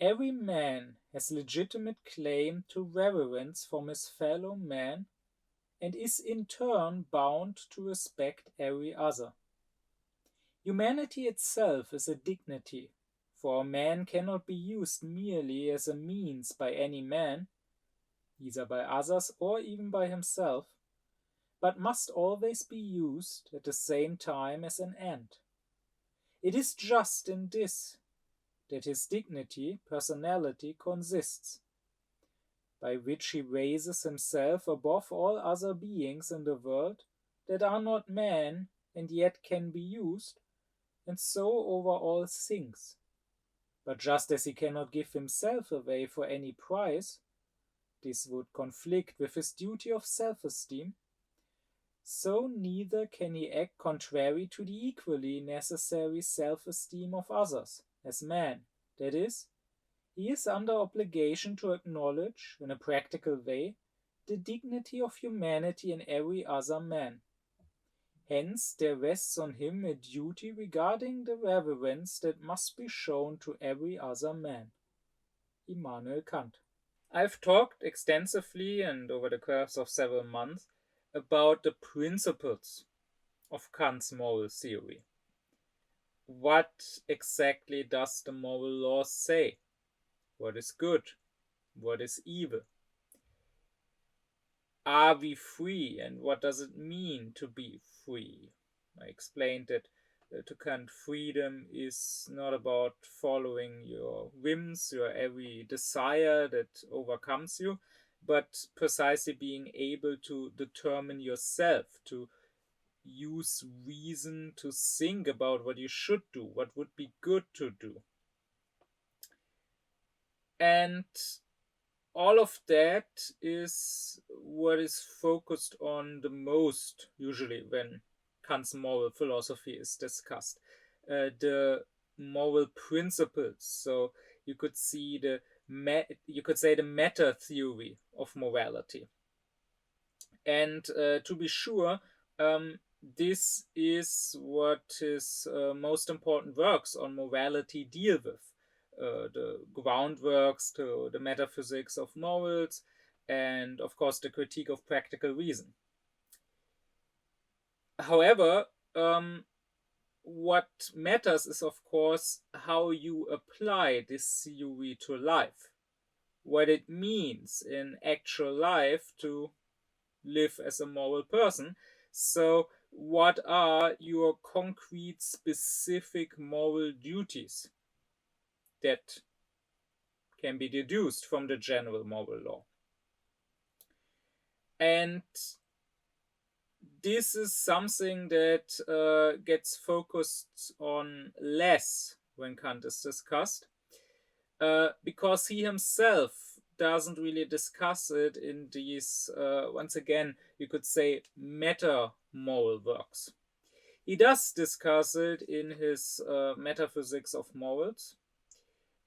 Every man has legitimate claim to reverence from his fellow man and is in turn bound to respect every other. Humanity itself is a dignity, for a man cannot be used merely as a means by any man, either by others or even by himself, but must always be used at the same time as an end. It is just in this that his dignity, personality, consists, by which he raises himself above all other beings in the world that are not men and yet can be used, and so over all things. But just as he cannot give himself away for any price, this would conflict with his duty of self-esteem, so neither can he act contrary to the equally necessary self-esteem of others, as man, that is, he is under obligation to acknowledge, in a practical way, the dignity of humanity in every other man. Hence there rests on him a duty regarding the reverence that must be shown to every other man. Immanuel Kant. I've talked extensively and over the course of several months about the principles of Kant's moral theory. What exactly does the moral law say? What is good? What is evil? Are we free, and what does it mean to be free? I explained that to Kant, freedom is not about following your whims, your every desire that overcomes you, but precisely being able to determine yourself, to use reason to think about what you should do, what would be good to do. And all of that is what is focused on the most, usually, when Kant's moral philosophy is discussed. The moral principles. So you could see you could say the meta theory of morality. And to be sure, this is what his most important works on morality deal with. The groundworks to the metaphysics of morals, and of course the critique of practical reason. However, what matters is, of course, how you apply this theory to life, what it means in actual life to live as a moral person. So, what are your concrete, specific moral duties that can be deduced from the general moral law? And this is something that gets focused on less when Kant is discussed, because he himself doesn't really discuss it in these, once again, you could say, meta moral works. He does discuss it in his Metaphysics of Morals,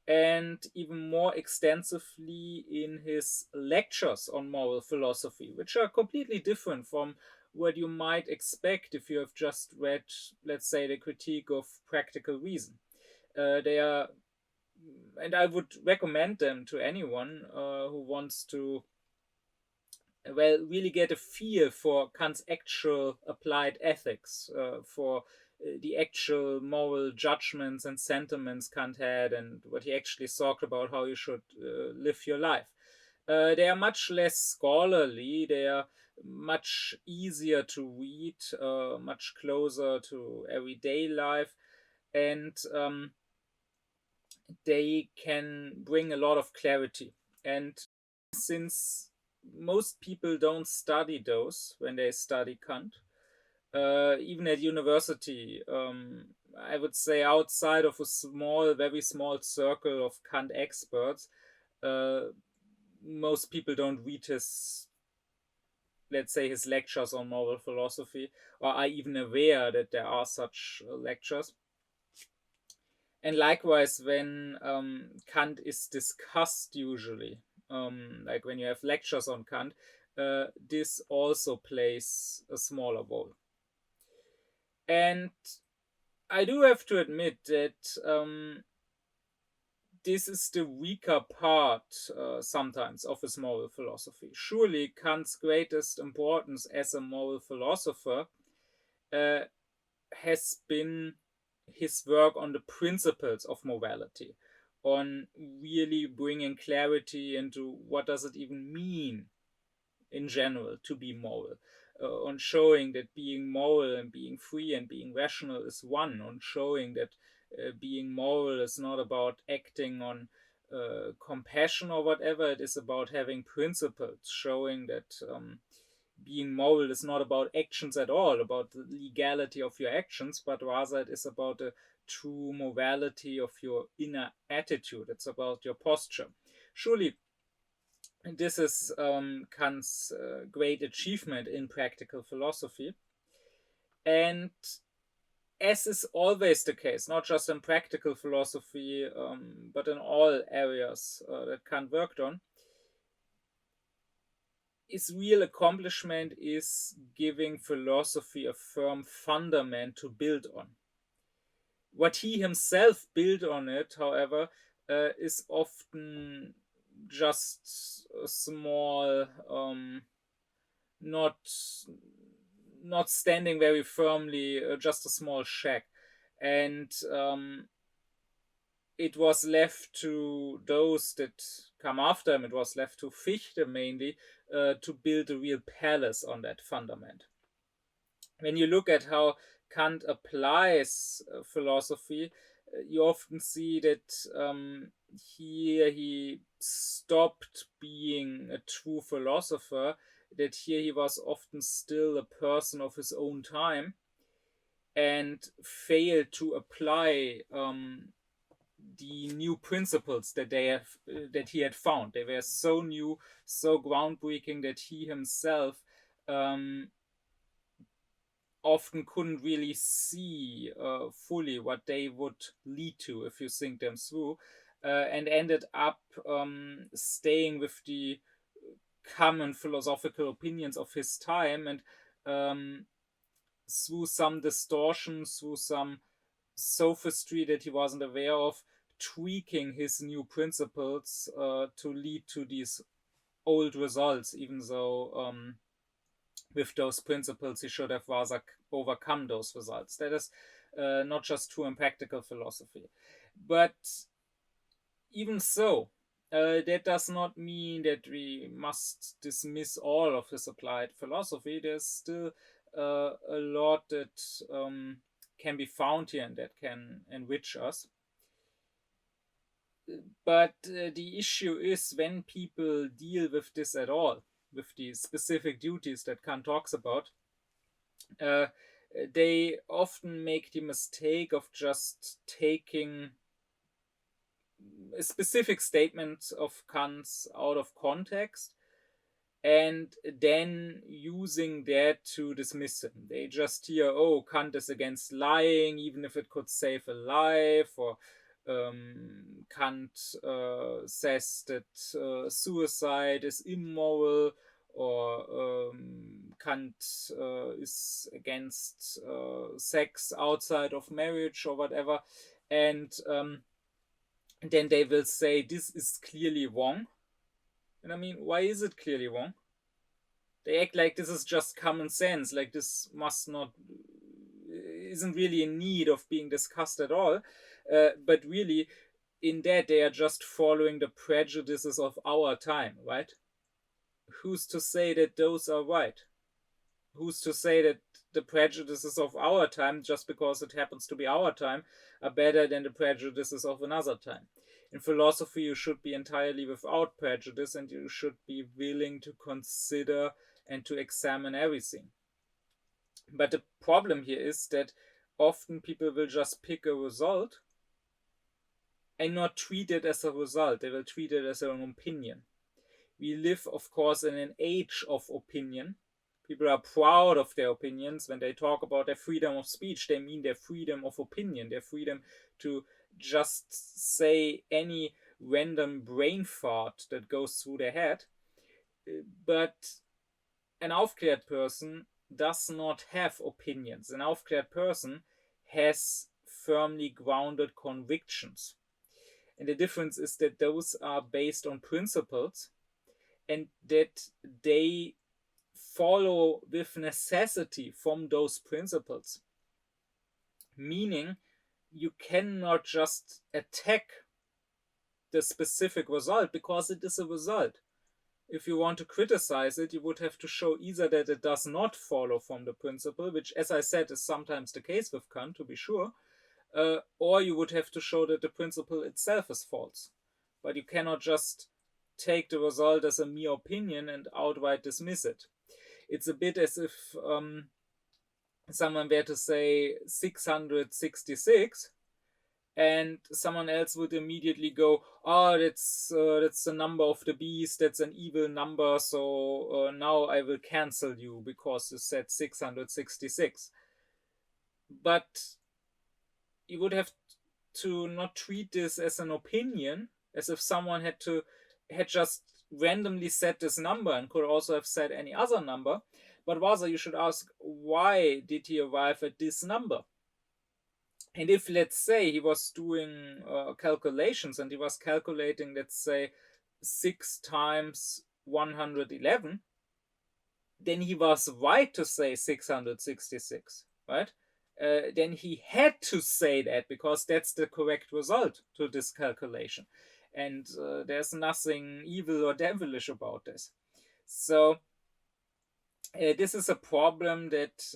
and even more extensively in his lectures on moral philosophy, which are completely different from what you might expect if you have just read, let's say, the critique of practical reason. They are, and I would recommend them to anyone who wants to, well, really get a feel for Kant's actual applied ethics, for the actual moral judgments and sentiments Kant had, and what he actually talked about how you should live your life. They are much less scholarly, they are much easier to read, much closer to everyday life, and they can bring a lot of clarity. And since most people don't study those when they study Kant, even at university, I would say outside of a small, very small circle of Kant experts, most people don't read his, let's say, his lectures on moral philosophy, or are even aware that there are such lectures. And likewise, when Kant is discussed, usually, like when you have lectures on Kant, this also plays a smaller role. And I do have to admit that this is the weaker part sometimes of his moral philosophy. Surely Kant's greatest importance as a moral philosopher has been his work on the principles of morality, on really bringing clarity into what does it even mean in general to be moral, on showing that being moral and being free and being rational is one, on showing that being moral is not about acting on compassion or whatever, it is about having principles, showing that being moral is not about actions at all, about the legality of your actions, but rather it is about the true morality of your inner attitude. It's about your posture. Surely, this is Kant's great achievement in practical philosophy. And as is always the case, not just in practical philosophy, but in all areas that Kant worked on, his real accomplishment is giving philosophy a firm fundament to build on. What he himself built on it, however, is often just a small, not standing very firmly, just a small shack, and it was left to those that come after him. It was left to Fichte mainly to build a real palace on that fundament. When you look at how Kant applies philosophy, you often see that here he stopped being a true philosopher, that here he was often still a person of his own time, and failed to apply the new principles that he had found. They were so new, so groundbreaking that he himself often couldn't really see fully what they would lead to if you think them through, and ended up staying with the common philosophical opinions of his time, and through some distortions, through some sophistry that he wasn't aware of, tweaking his new principles to lead to these old results, even though with those principles he should have rather overcome those results. That is not just true in practical philosophy. But even so, that does not mean that we must dismiss all of his applied philosophy. There's still a lot that can be found here and that can enrich us. But the issue is, when people deal with this at all, with the specific duties that Kant talks about, they often make the mistake of just taking a specific statement of Kant's out of context and then using that to dismiss him. They just hear, oh, Kant is against lying, even if it could save a life, or Kant says that suicide is immoral, or Kant is against sex outside of marriage or whatever, and then they will say this is clearly wrong. And I mean, why is it clearly wrong? They act like this is just common sense, like this isn't really in need of being discussed at all. But really, in that, they are just following the prejudices of our time, right? Who's to say that those are right? Who's to say that the prejudices of our time, just because it happens to be our time, are better than the prejudices of another time? In philosophy, you should be entirely without prejudice, and you should be willing to consider and to examine everything. But the problem here is that often people will just pick a result and not treat it as a result. They will treat it as an opinion. We live, of course, in an age of opinion. People are proud of their opinions. When they talk about their freedom of speech, they mean their freedom of opinion, their freedom to just say any random brain fart that goes through their head. But an aufklärt person does not have opinions. An aufklärt person has firmly grounded convictions. And the difference is that those are based on principles and that they follow with necessity from those principles. Meaning, you cannot just attack the specific result because it is a result. If you want to criticize it, you would have to show either that it does not follow from the principle, which, as I said, is sometimes the case with Kant, to be sure, or you would have to show that the principle itself is false. But you cannot just take the result as a mere opinion and outright dismiss it. It's a bit as if someone were to say 666, and someone else would immediately go, oh, that's the number of the beast, that's an evil number, so now I will cancel you because you said 666. But you would have to not treat this as an opinion, as if someone had just randomly said this number and could also have said any other number, but rather you should ask, why did he arrive at this number? And if, let's say, he was doing calculations and he was calculating, let's say, 6 times 111, then he was right to say 666, right? Then he had to say that because that's the correct result to this calculation. And there's nothing evil or devilish about this. So this is a problem that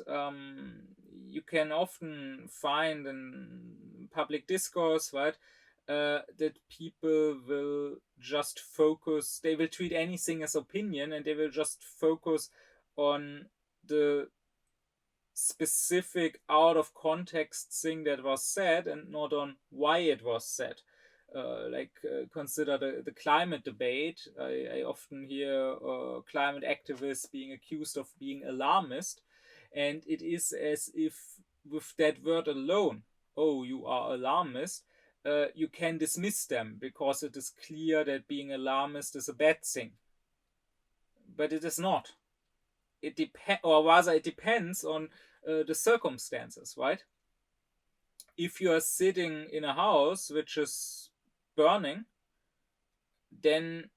you can often find in public discourse, right? That people will just focus, they will treat anything as opinion and they will just focus on the specific out of context thing that was said and not on why it was said. Consider the climate debate. I often hear climate activists being accused of being alarmist, and it is as if with that word alone, oh, you are alarmist, you can dismiss them because it is clear that being alarmist is a bad thing. But it is not. It depends on the circumstances, right? If you are sitting in a house which is burning, then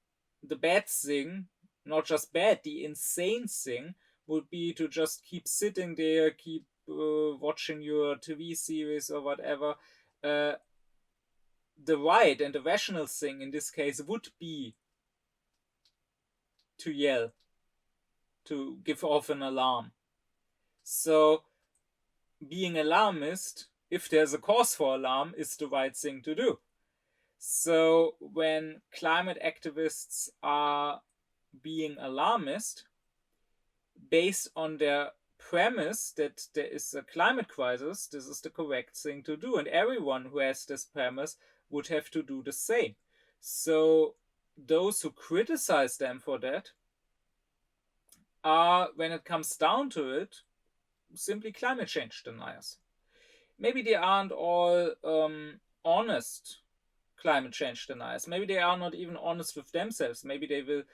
the bad thing, not just bad, the insane thing would be to just keep sitting there, keep watching your TV series or whatever. The right and the rational thing in this case would be to yell, to give off an alarm. So being alarmist, if there's a cause for alarm, is the right thing to do. So when climate activists are being alarmist, based on their premise that there is a climate crisis, this is the correct thing to do. And everyone who has this premise would have to do the same. So those who criticize them for that are, when it comes down to it, simply climate change deniers. Maybe they aren't all honest climate change deniers. Maybe they are not even honest with themselves. Maybe they will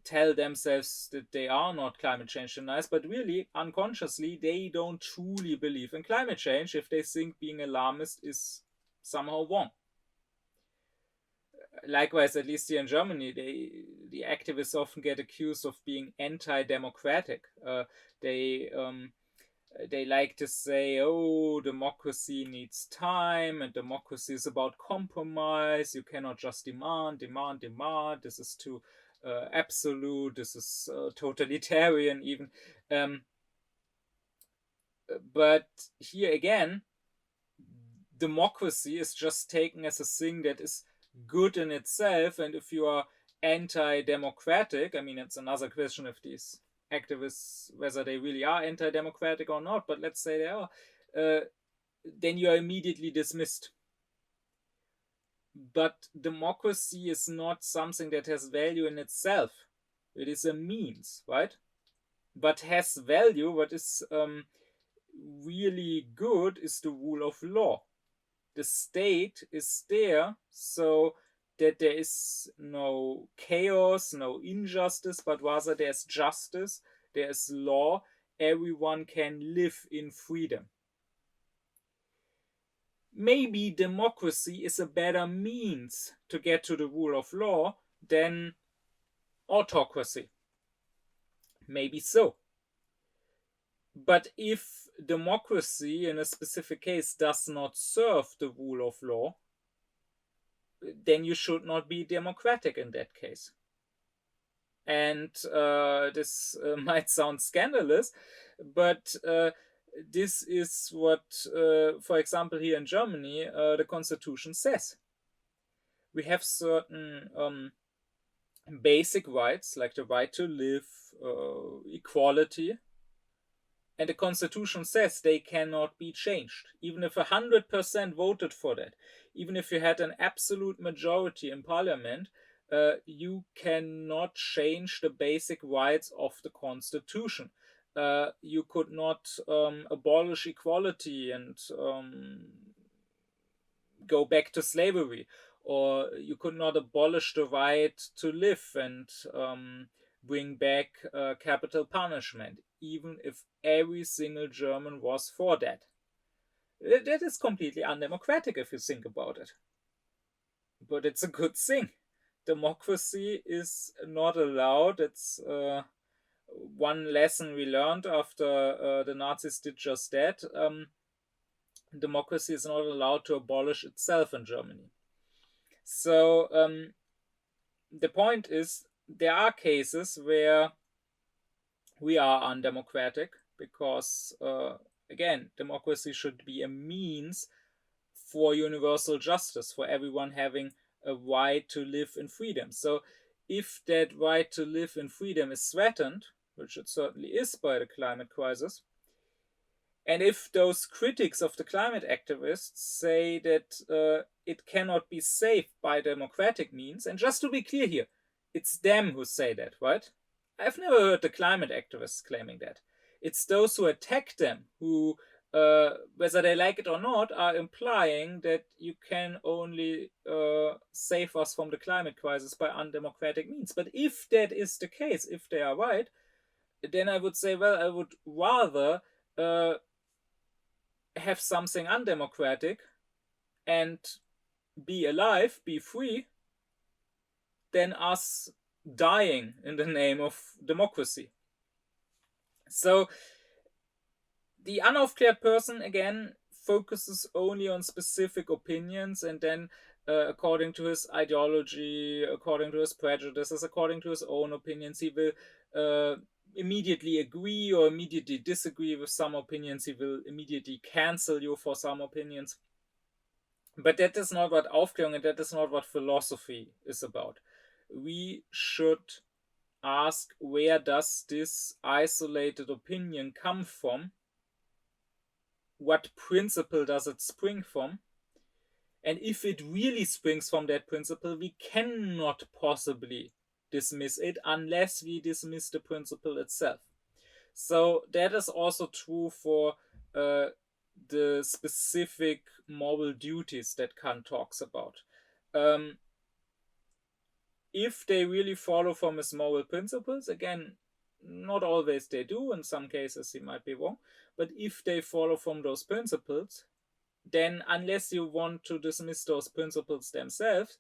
tell themselves that they are not climate change deniers, but really, unconsciously, they don't truly believe in climate change if they think being alarmist is somehow wrong. Likewise, at least here in Germany, the activists often get accused of being anti-democratic. They like to say, oh, democracy needs time and democracy is about compromise. You cannot just demand. This is too absolute. This is totalitarian even. But here again, democracy is just taken as a thing that is good in itself. And if you are anti-democratic, I mean, it's another question if these activists, whether they really are anti-democratic or not, but let's say they are, then you are immediately dismissed. But democracy is not something that has value in itself. It is a means, right? But has value. What is really good is the rule of law. The state is there so that there is no chaos, no injustice, but rather there's justice, there's law, everyone can live in freedom. maybe democracy is a better means to get to the rule of law than autocracy. Maybe so. But if democracy in a specific case does not serve the rule of law, then you should not be democratic in that case. And this might sound scandalous, but this is what, for example, here in Germany, the Constitution says. We have certain basic rights, like the right to live, equality, and the Constitution says they cannot be changed. Even if 100% voted for that, even if you had an absolute majority in parliament, you cannot change the basic rights of the Constitution. You could not abolish equality and go back to slavery, or you could not abolish the right to live and bring back capital punishment, even if every single German was for that. That is completely undemocratic if you think about it. But it's a good thing. Democracy is not allowed. It's one lesson we learned after the Nazis did just that. Democracy is not allowed to abolish itself in Germany. So the point is, there are cases where we are undemocratic because, again, democracy should be a means for universal justice, for everyone having a right to live in freedom. So if that right to live in freedom is threatened, which it certainly is by the climate crisis, and if those critics of the climate activists say that it cannot be saved by democratic means, and just to be clear here, it's them who say that, right? I've never heard the climate activists claiming that. It's those who attack them who, whether they like it or not, are implying that you can only save us from the climate crisis by undemocratic means. But if that is the case, if they are right, then I would say, well, I would rather have something undemocratic and be alive, be free, than us dying in the name of democracy. So the unaufklärt person, again, focuses only on specific opinions, and then according to his ideology, according to his prejudices, according to his own opinions, he will immediately agree or immediately disagree with some opinions. He will immediately cancel you for some opinions. But that is not what Aufklärung, and that is not what philosophy is about. We should ask, where does this isolated opinion come from? What principle does it spring from? And if it really springs from that principle, we cannot possibly dismiss it unless we dismiss the principle itself. So that is also true for the specific moral duties that Kant talks about. If they really follow from his moral principles, again, not always they do, in some cases he might be wrong, but if they follow from those principles, then unless you want to dismiss those principles themselves,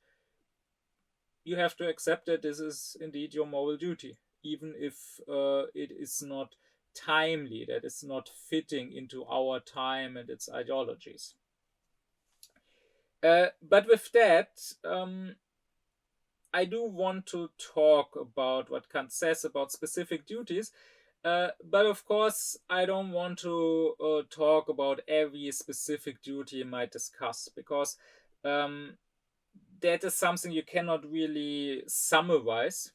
you have to accept that this is indeed your moral duty, even if it is not timely, that is not fitting into our time and its ideologies. But with that, I do want to talk about what Kant says about specific duties, but of course, I don't want to talk about every specific duty you might discuss, because that is something you cannot really summarize.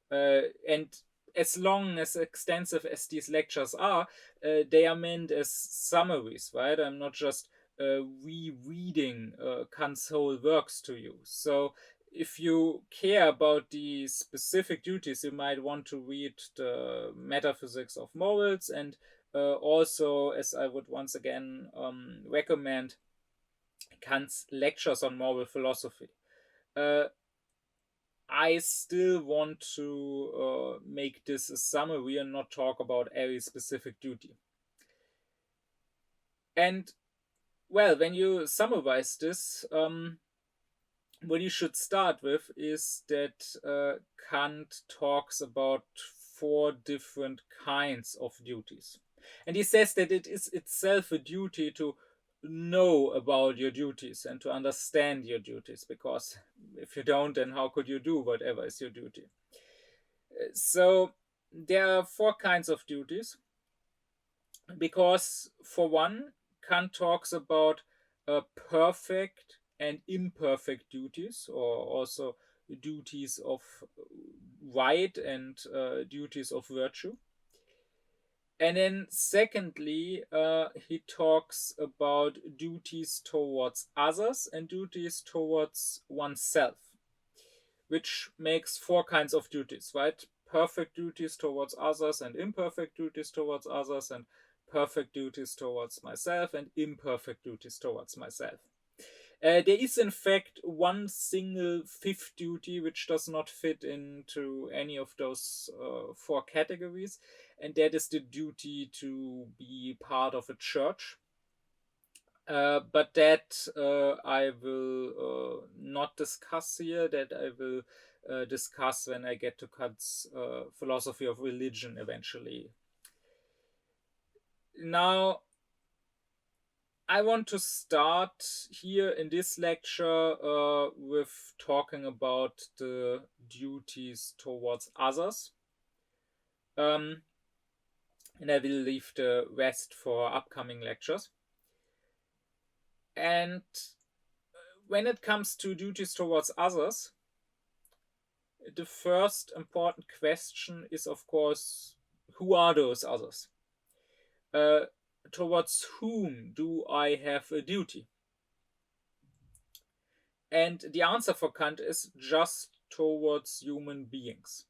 And as long as extensive as these lectures are, they are meant as summaries, right? I'm not just rereading Kant's whole works to you. So if you care about the specific duties, you might want to read the Metaphysics of Morals, and also, as I would once again recommend, Kant's lectures on moral philosophy. I still want to make this a summary and not talk about every specific duty. And Well, when you summarize this, what you should start with is that Kant talks about four different kinds of duties. And he says that it is itself a duty to know about your duties and to understand your duties, because if you don't, then how could you do whatever is your duty? So there are four kinds of duties, because for one, Kant talks about perfect and imperfect duties, or also duties of right and duties of virtue. And then, secondly, he talks about duties towards others and duties towards oneself, which makes four kinds of duties, right? Perfect duties towards others and imperfect duties towards others, and perfect duties towards myself and imperfect duties towards myself. There is, in fact, one single fifth duty which does not fit into any of those four categories, and that is the duty to be part of a church. But that I will not discuss here. That I will discuss when I get to Kant's philosophy of religion eventually. Now, I want to start here in this lecture with talking about the duties towards others. And I will leave the rest for upcoming lectures. And when it comes to duties towards others, the first important question is, of course, who are those others? Towards whom do I have a duty? And the answer for Kant is just towards human beings.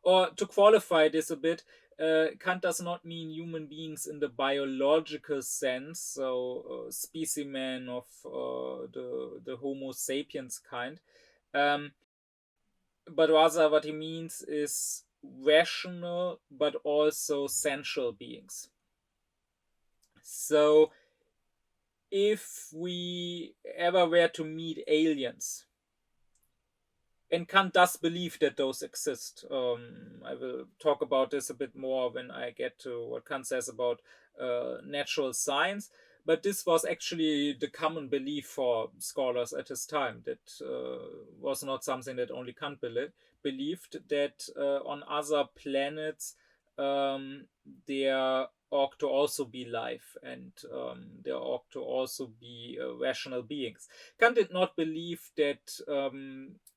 Or to qualify this a bit, Kant does not mean human beings in the biological sense, so specimen of the Homo sapiens kind, but rather what he means is rational but also sensual beings. So if we ever were to meet aliens, and Kant does believe that those exist. I will talk about this a bit more when I get to what Kant says about natural science. But this was actually the common belief for scholars at his time. That was not something that only Kant believed, that on other planets there ought to also be life, and there ought to also be rational beings. Kant did not believe that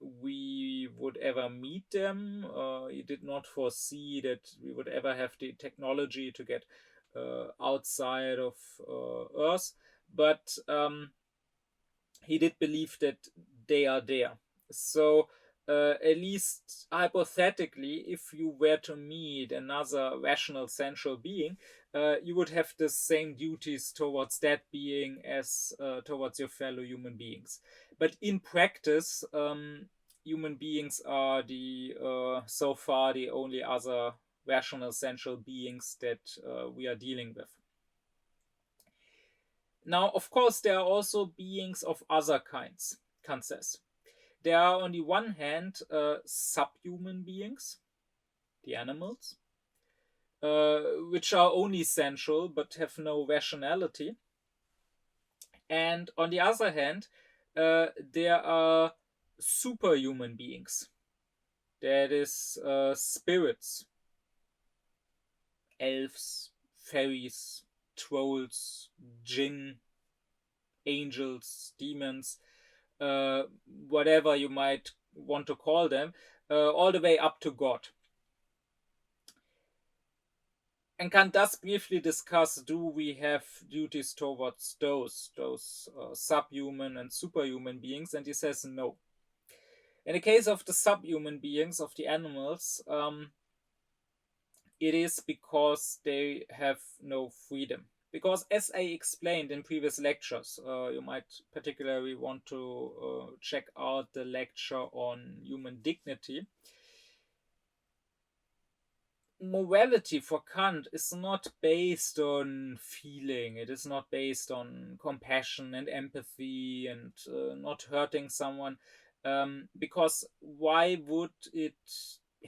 we would ever meet them. He did not foresee that we would ever have the technology to get outside of Earth, but he did believe that they are there. So, at least hypothetically, if you were to meet another rational sensual being, you would have the same duties towards that being as towards your fellow human beings. But in practice, human beings are the so far the only other rational sensual beings that we are dealing with. Now, of course, there are also beings of other kinds, Kant says. There are, on the one hand, subhuman beings, the animals, which are only sensual but have no rationality. And on the other hand, there are superhuman beings. That is, spirits, elves, fairies, trolls, jinn, angels, demons, whatever you might want to call them, all the way up to God. And Kant does briefly discuss, do we have duties towards those subhuman and superhuman beings, and he says no. In the case of the subhuman beings, of the animals, it is because they have no freedom. Because, as I explained in previous lectures, you might particularly want to check out the lecture on human dignity. morality for Kant is not based on feeling. It is not based on compassion and empathy and not hurting someone. Because why would it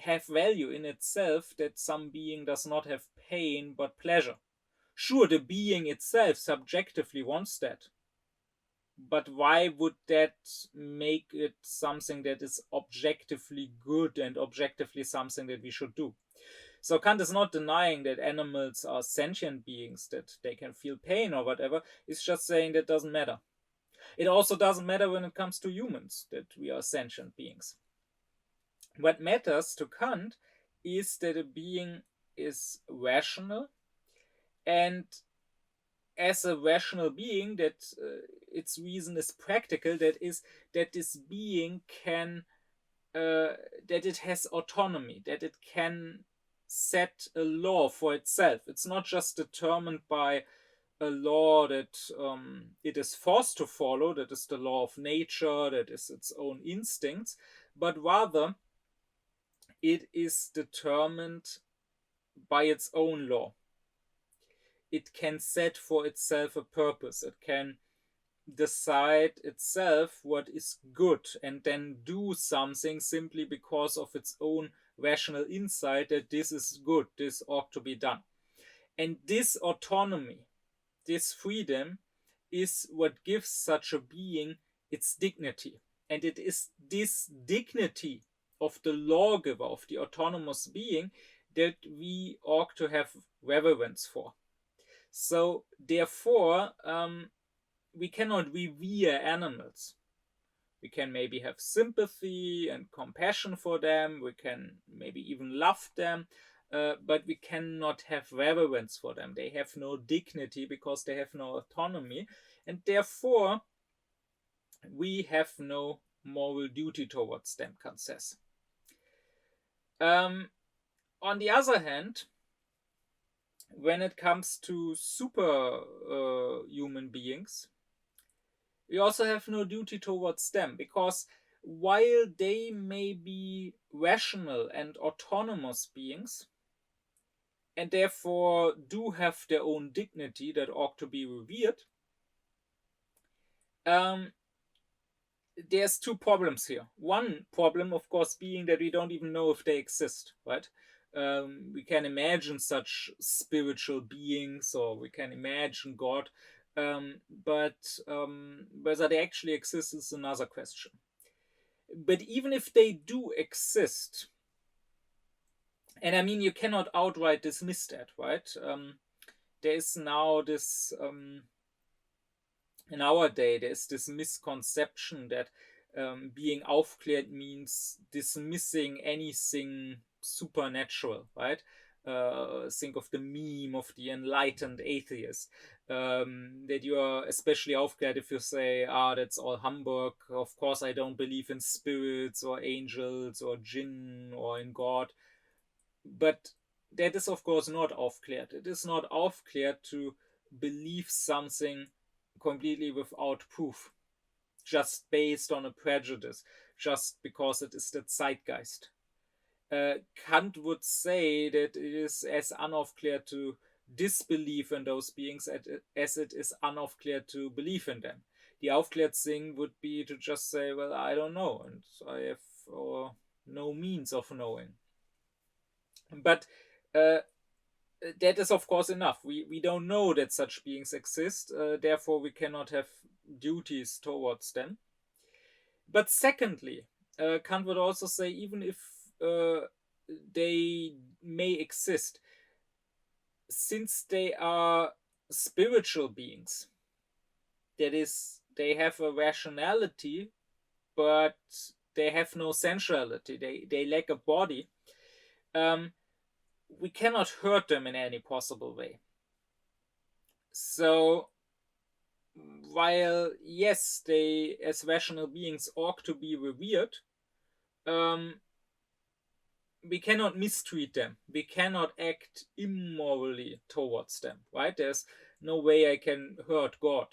have value in itself that some being does not have pain but pleasure? Sure, the being itself subjectively wants that, but why would that make it something that is objectively good and objectively something that we should do? So Kant is not denying that animals are sentient beings, that they can feel pain or whatever. He's just saying that doesn't matter. It also doesn't matter when it comes to humans, that we are sentient beings. What matters to Kant is that a being is rational, and as a rational being, that its reason is practical, that is, that this being can, that it has autonomy, that it can set a law for itself. It's not just determined by a law that it is forced to follow, that is the law of nature, that is its own instincts, but rather it is determined by its own law. It can set for itself a purpose. It can decide itself what is good and then do something simply because of its own rational insight that this is good, this ought to be done. And this autonomy, this freedom, is what gives such a being its dignity. And it is this dignity of the lawgiver, of the autonomous being, that we ought to have reverence for. So, therefore, we cannot revere animals. We can maybe have sympathy and compassion for them. We can maybe even love them, but we cannot have reverence for them. They have no dignity because they have no autonomy, and therefore we have no moral duty towards them, Kant says. On the other hand, when it comes to superhuman beings, we also have no duty towards them, because while they may be rational and autonomous beings, and therefore do have their own dignity that ought to be revered, there's two problems here. One problem, of course, being that we don't even know if they exist, right? We can imagine such spiritual beings, or we can imagine God, but whether they actually exist is another question. But even if they do exist, and I mean, you cannot outright dismiss that, right? There is now this, in our day, there's this misconception that being aufklärt means dismissing anything supernatural, right? Think of the meme of the enlightened atheist. That you are especially aufklärt if you say, that's all humbug. Of course, I don't believe in spirits or angels or jinn or in God. But that is, of course, not aufklärt. It is not aufklärt to believe something completely without proof, just based on a prejudice, just because it is the zeitgeist. Kant would say that it is as unaufklärt to disbelieve in those beings as it is unaufklärt to believe in them. The aufklärt thing would be to just say, well, I don't know, and I have no means of knowing. But that is, of course, enough. We don't know that such beings exist, therefore we cannot have duties towards them. But secondly, Kant would also say, even if they may exist, since they are spiritual beings, that is, they have a rationality, but they have no sensuality, they lack a body, we cannot hurt them in any possible way. So, while, yes, they as rational beings ought to be revered, we cannot mistreat them. We cannot act immorally towards them, right? There's no way I can hurt God,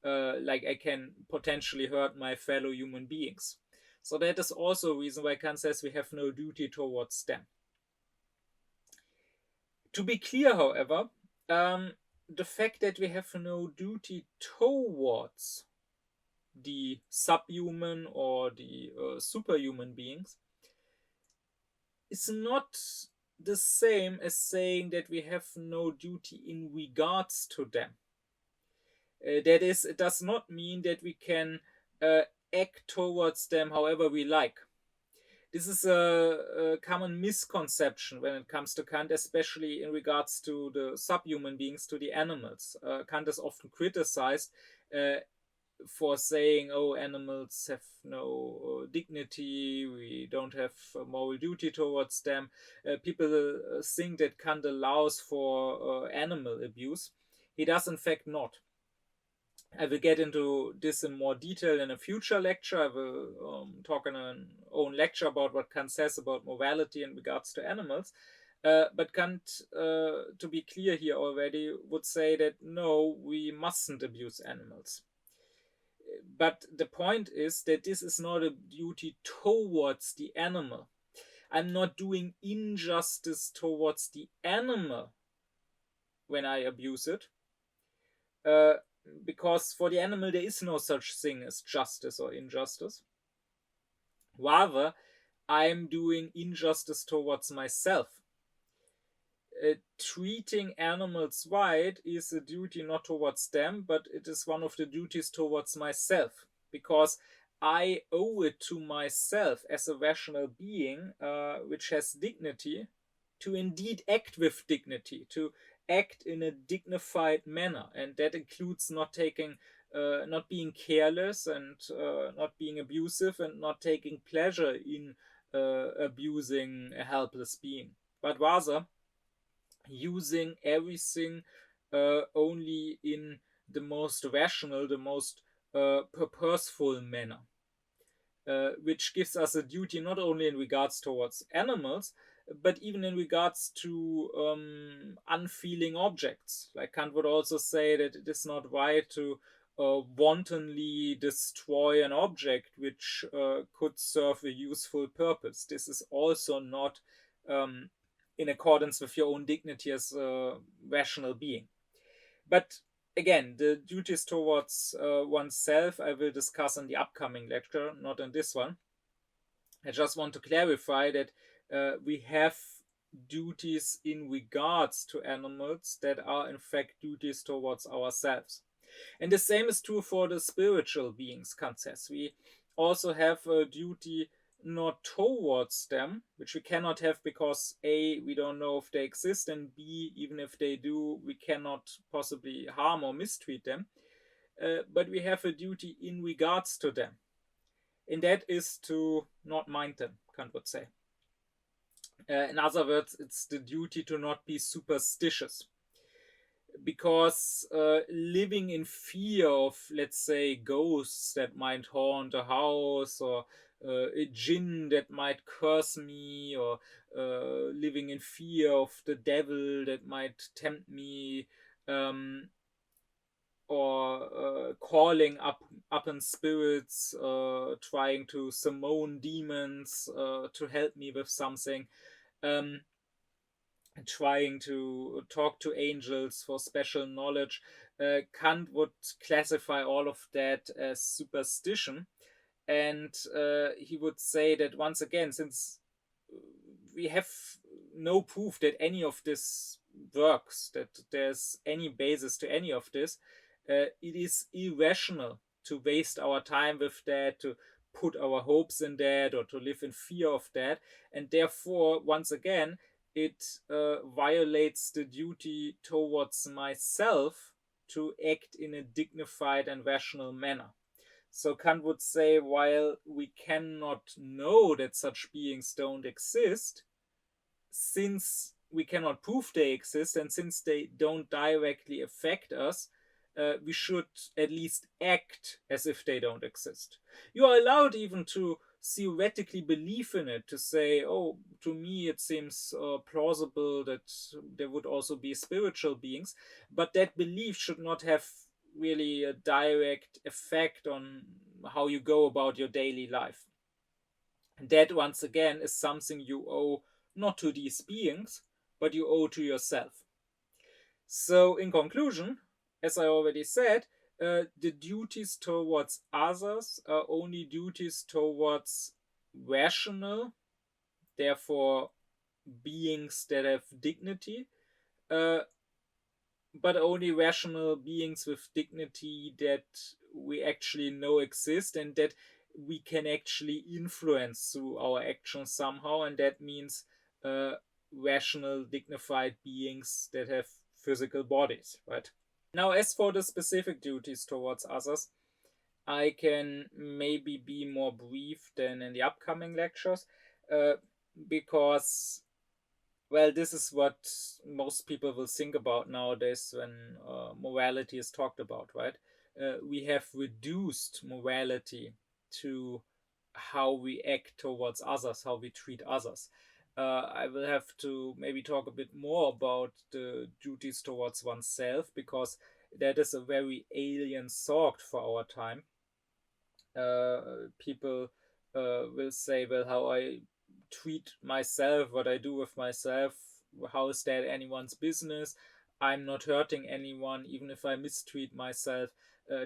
like I can potentially hurt my fellow human beings. So that is also a reason why Kant says we have no duty towards them. To be clear, however, the fact that we have no duty towards the subhuman or the superhuman beings is not the same as saying that we have no duty in regards to them. That is, it does not mean that we can uh, act towards them however we like. This is a common misconception when it comes to Kant, especially in regards to the subhuman beings, to the animals. Kant is often criticized for saying, oh, animals have no dignity, we don't have moral duty towards them. People think that Kant allows for animal abuse. He does, in fact, not. I will get into this in more detail in a future lecture. I will talk in an own lecture about what Kant says about morality in regards to animals. But Kant, to be clear here already, would say that no, we mustn't abuse animals. But the point is that this is not a duty towards the animal. I'm not doing injustice towards the animal when I abuse it. Uh, because for the animal there is no such thing as justice or injustice. Rather, I'm doing injustice towards myself. Treating animals right is a duty not towards them, but it is one of the duties towards myself, because I owe it to myself as a rational being, which has dignity, to indeed act with dignity, to act in a dignified manner, and that includes not being careless, and not being abusive, and not taking pleasure in abusing a helpless being, but rather using everything only in the most rational, the most purposeful manner, which gives us a duty not only in regards towards animals, but even in regards to unfeeling objects. Like Kant would also say that it is not right to wantonly destroy an object which could serve a useful purpose. This is also not um, in accordance with your own dignity as a rational being. But again, the duties towards oneself I will discuss in the upcoming lecture, not in this one. I just want to clarify that we have duties in regards to animals that are in fact duties towards ourselves. And the same is true for the spiritual beings, Kant says. We also have a duty not towards them, which we cannot have because A, we don't know if they exist, and B, even if they do, we cannot possibly harm or mistreat them. But we have a duty in regards to them. And that is to not mind them, Kant would say. In other words, it's the duty to not be superstitious, because living in fear of, let's say, ghosts that might haunt a house, or a jinn that might curse me, or living in fear of the devil that might tempt me, um, or calling up in spirits, trying to summon demons to help me with something. Um, Trying to talk to angels for special knowledge. Kant would classify all of that as superstition. And he would say that once again, since we have no proof that any of this works, that there's any basis to any of this, it is irrational to waste our time with that, to put our hopes in that, or to live in fear of that. And therefore, once again, it violates the duty towards myself to act in a dignified and rational manner. So Kant would say, while we cannot know that such beings don't exist, since we cannot prove they exist, and since they don't directly affect us, we should at least act as if they don't exist. You are allowed even to theoretically believe in it, to say, oh, to me it seems plausible that there would also be spiritual beings, but that belief should not have really a direct effect on how you go about your daily life. That, once again, is something you owe not to these beings, but you owe to yourself. So, in conclusion, as I already said, the duties towards others are only duties towards rational, therefore beings that have dignity, uh, but only rational beings with dignity that we actually know exist and that we can actually influence through our actions somehow, and that means uh, rational, dignified beings that have physical bodies, right? Now, as for the specific duties towards others, I can maybe be more brief than in the upcoming lectures, uh, because, well, this is what most people will think about nowadays when morality is talked about, right? We have reduced morality to how we act towards others, how we treat others. I will have to maybe talk a bit more about the duties towards oneself, because that is a very alien thought for our time. People will say, well, how I treat myself, what I do with myself, how is that anyone's business? I'm not hurting anyone, even if I mistreat myself.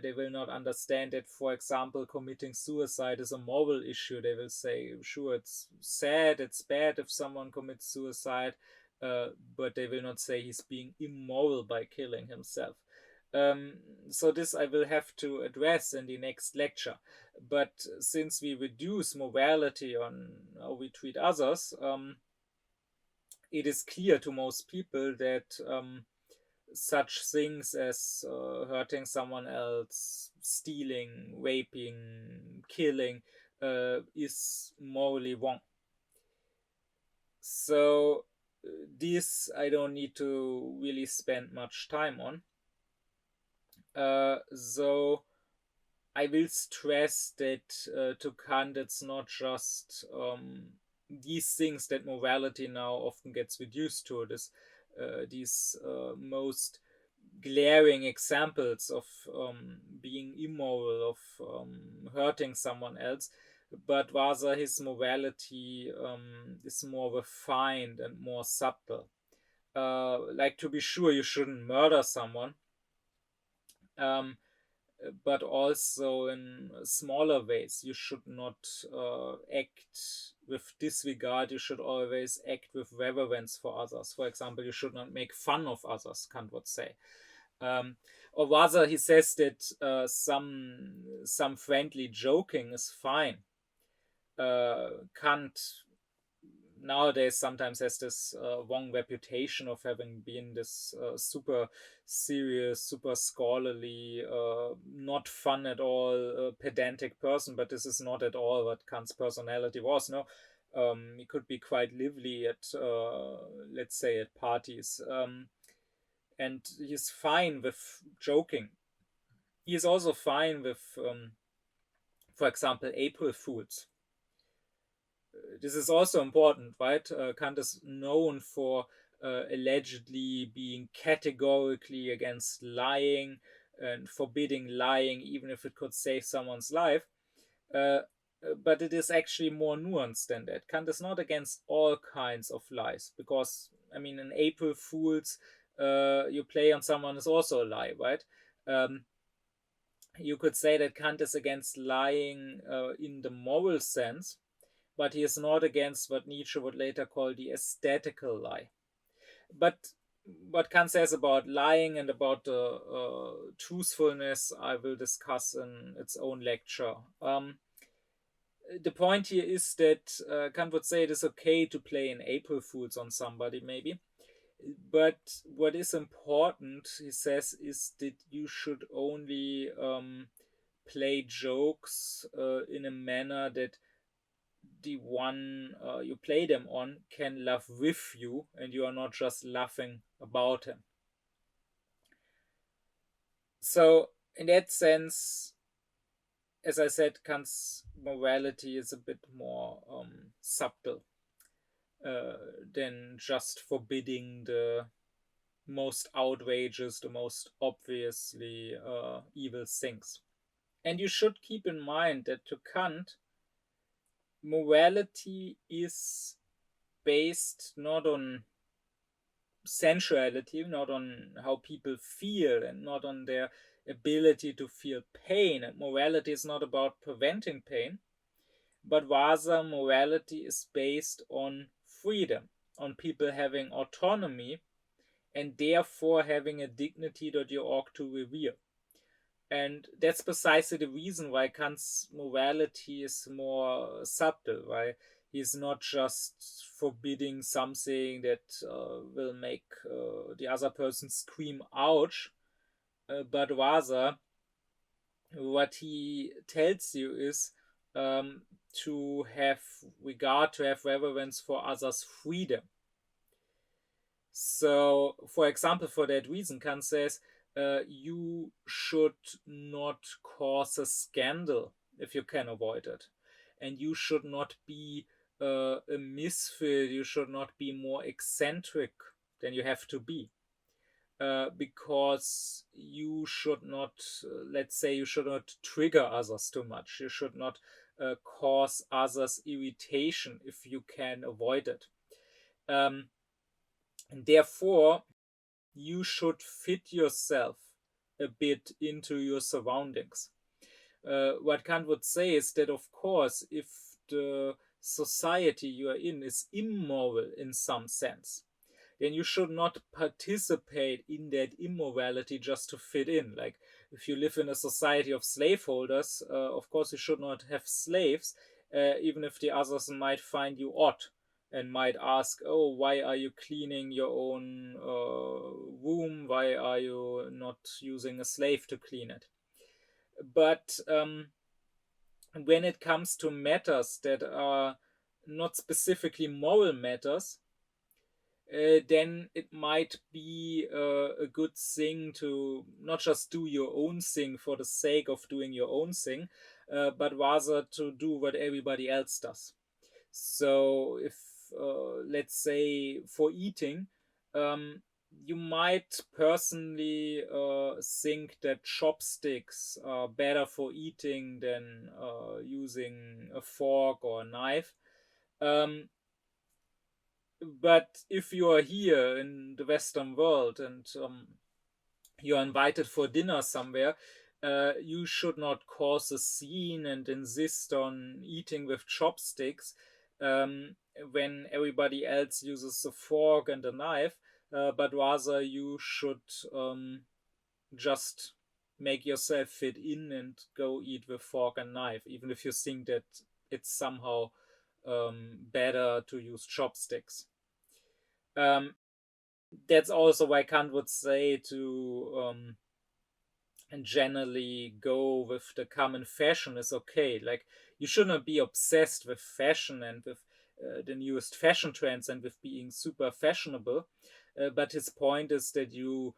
They will not understand that, for example, committing suicide is a moral issue. They will say, sure, it's sad, it's bad if someone commits suicide, but they will not say he's being immoral by killing himself. Um, so this I will have to address in the next lecture. But since we reduce morality on how we treat others, it is clear to most people that such things as hurting someone else, stealing, raping, killing, is morally wrong. So this I don't need to really spend much time on. So I will stress that to Kant, it's not just these things that morality now often gets reduced to. These most glaring examples of being immoral, of hurting someone else, but rather his morality is more refined and more subtle. Like, to be sure, you shouldn't murder someone. But also in smaller ways. You should not act with disregard. You should always act with reverence for others. For example, you should not make fun of others, Kant would say. Or rather, he says that some friendly joking is fine. Kant nowadays sometimes has this wrong reputation of having been this super serious, super scholarly, not fun at all, pedantic person. But this is not at all what Kant's personality was. No, he could be quite lively at, let's say, at parties, and he's fine with joking. He is also fine with, for example, April Fools. This is also important, right? Kant is known for allegedly being categorically against lying and forbidding lying, even if it could save someone's life. Uh, but it is actually more nuanced than that. Kant is not against all kinds of lies, because, I mean, in April Fools, you play on someone is also a lie, right? You could say that Kant is against lying in the moral sense, but he is not against what Nietzsche would later call the aesthetical lie. But what Kant says about lying and about truthfulness, I will discuss in its own lecture. The point here is that Kant would say it is okay to play in April Fools on somebody, maybe. But what is important, he says, is that you should only play jokes in a manner that the one you play them on can laugh with you, and you are not just laughing about him. So, in that sense, as I said, Kant's morality is a bit more subtle than just forbidding the most outrageous, the most obviously evil things. And you should keep in mind that to Kant, morality is based not on sensuality, not on how people feel, and not on their ability to feel pain. And morality is not about preventing pain, but rather morality is based on freedom, on people having autonomy, and therefore having a dignity that you ought to revere. And that's precisely the reason why Kant's morality is more subtle, why he's not just forbidding something that will make the other person scream ouch, but rather what he tells you is to have regard, to have reverence for others' freedom. So, for example, for that reason, Kant says you should not cause a scandal if you can avoid it. And you should not be a misfit, you should not be more eccentric than you have to be. Because you should not, let's say, you should not trigger others too much. You should not cause others irritation if you can avoid it. And therefore, you should fit yourself a bit into your surroundings. What Kant would say is that, of course, if the society you are in is immoral in some sense, then you should not participate in that immorality just to fit in. Like, if you live in a society of slaveholders, of course, you should not have slaves, even if the others might find you odd and might ask, oh, why are you cleaning your own room? Why are you not using a slave to clean it? But when it comes to matters that are not specifically moral matters, then it might be a good thing to not just do your own thing for the sake of doing your own thing, but rather to do what everybody else does. So, if, let's say, for eating, you might personally think that chopsticks are better for eating than using a fork or a knife. But if you are here in the Western world and you are invited for dinner somewhere, you should not cause a scene and insist on eating with chopsticks when everybody else uses a fork and a knife, but rather you should just make yourself fit in and go eat with fork and knife, even if you think that it's somehow better to use chopsticks. That's also why Kant would say to generally go with the common fashion is okay. Like, you should not be obsessed with fashion and with the newest fashion trends and with being super fashionable. But his point is that you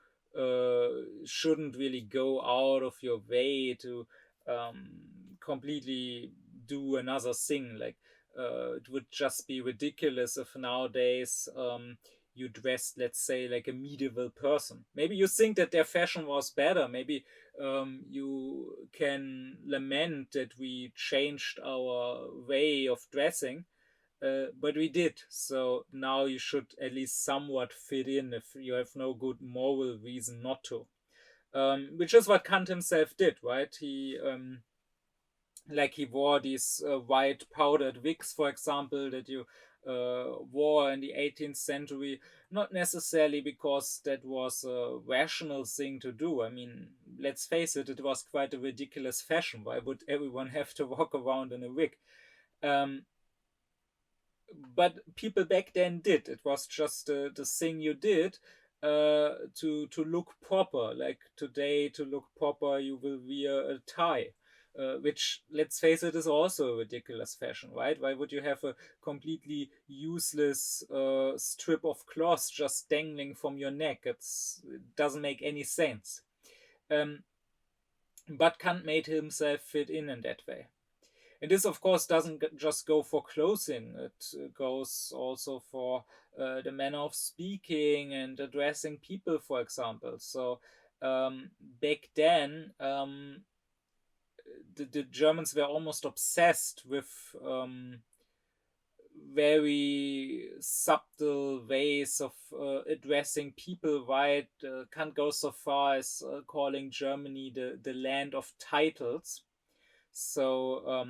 shouldn't really go out of your way to completely do another thing. Like, it would just be ridiculous if nowadays you dressed, let's say, like a medieval person. Maybe you think that their fashion was better. Maybe you can lament that we changed our way of dressing, but we did. So now you should at least somewhat fit in if you have no good moral reason not to. Which is what Kant himself did, right? He wore these white powdered wigs, for example, that you wore in the 18th century, not necessarily because that was a rational thing to do. I mean, let's face it, it was quite a ridiculous fashion. Why would everyone have to walk around in a wig? But people back then did. It was just the thing you did to look proper. Like today, to look proper, you will wear a tie. Which, let's face it, is also a ridiculous fashion, right? Why would you have a completely useless strip of cloth just dangling from your neck? It doesn't make any sense. But Kant made himself fit in that way. And this, of course, doesn't just go for clothing. It goes also for the manner of speaking and addressing people, for example. So back then, the Germans were almost obsessed with very subtle ways of addressing people, right? Kant goes so far as calling Germany the land of titles. So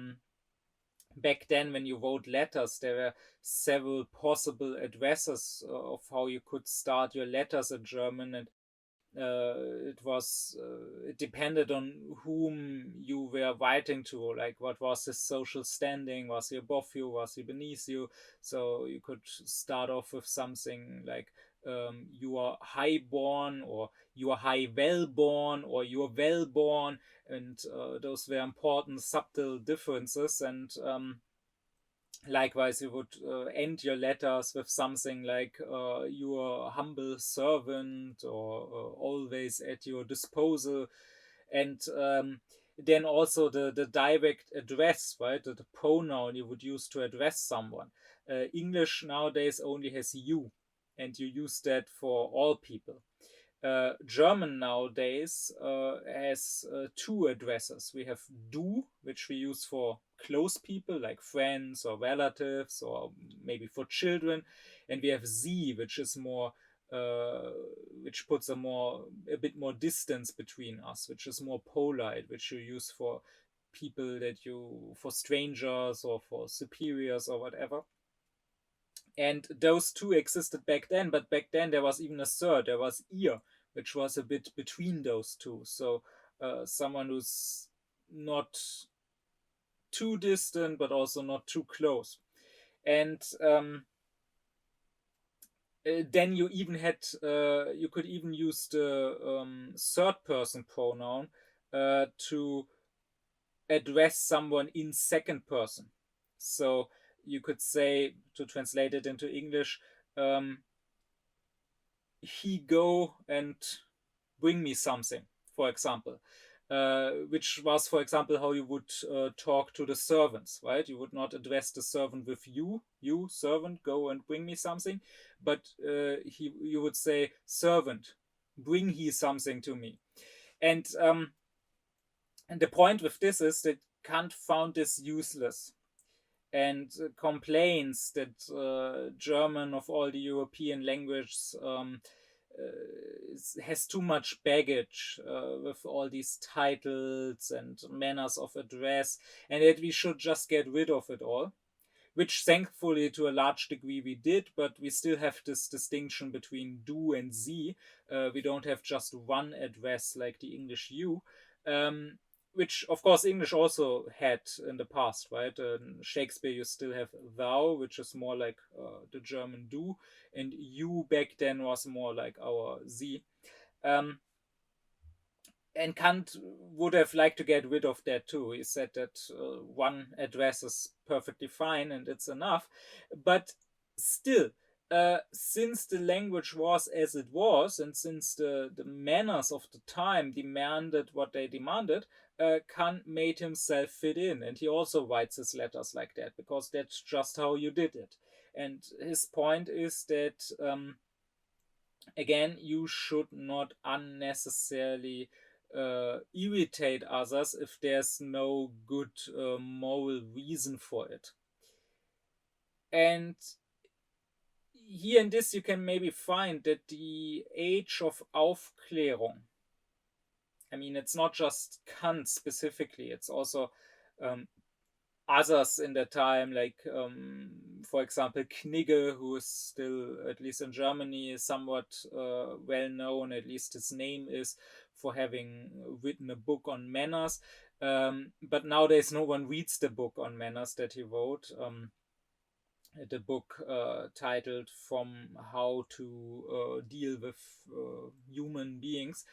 back then, when you wrote letters, there were several possible addresses of how you could start your letters in German, and it depended on whom you were writing to, like what was his social standing, was he above you, was he beneath you. So you could start off with something like you are high born, or you are high well born, or you are well born, and those were important subtle differences. And likewise, you would end your letters with something like your humble servant, or always at your disposal. And then also the direct address, right? The pronoun you would use to address someone. English nowadays only has you, and you use that for all people. German nowadays has two addresses. We have du, which we use for close people like friends or relatives, or maybe for children, and we have sie, which is more, which puts a bit more distance between us, which is more polite, which you use for people for strangers or for superiors or whatever. And those two existed back then, but back then there was even a third. There was ihr, which was a bit between those two. So someone who's not too distant, but also not too close. And then you could even use the third person pronoun to address someone in second person. So you could say, to translate it into English, he go and bring me something, for example. Which was, for example, how you would talk to the servants, right? You would not address the servant with you servant, go and bring me something, but you would say, servant, bring he something to me. And the point with this is that Kant found this useless, and complains that German, of all the European languages, has too much baggage with all these titles and manners of address, and that we should just get rid of it all. Which thankfully to a large degree we did, but we still have this distinction between du and sie. We don't have just one address like the English you. Which of course English also had in the past, right? In Shakespeare, you still have thou, which is more like the German du, and you back then was more like our sie. Um, and Kant would have liked to get rid of that too. He said that one address is perfectly fine and it's enough. But still, since the language was as it was, and since the manners of the time demanded what they demanded, Kant made himself fit in. And he also writes his letters like that, because that's just how you did it. And his point is that, again, you should not unnecessarily irritate others if there's no good moral reason for it. And here in this, you can maybe find that the age of Aufklärung, I mean, it's not just Kant specifically, it's also others in the time, like, for example, Knigge, who is still, at least in Germany, somewhat well known, at least his name is, for having written a book on manners. But nowadays, no one reads the book on manners that he wrote. The book titled From How to Deal with Human Beings.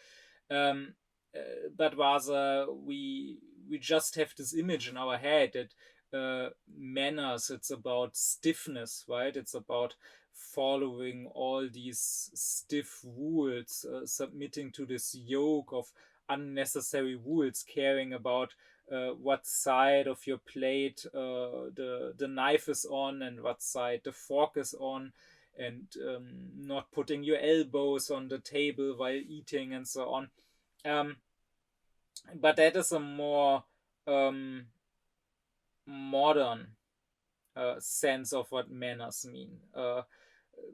But rather, we just have this image in our head that manners, it's about stiffness, right? It's about following all these stiff rules, submitting to this yoke of unnecessary rules, caring about what side of your plate the knife is on, and what side the fork is on, and not putting your elbows on the table while eating, and so on. But that is a more modern sense of what manners mean.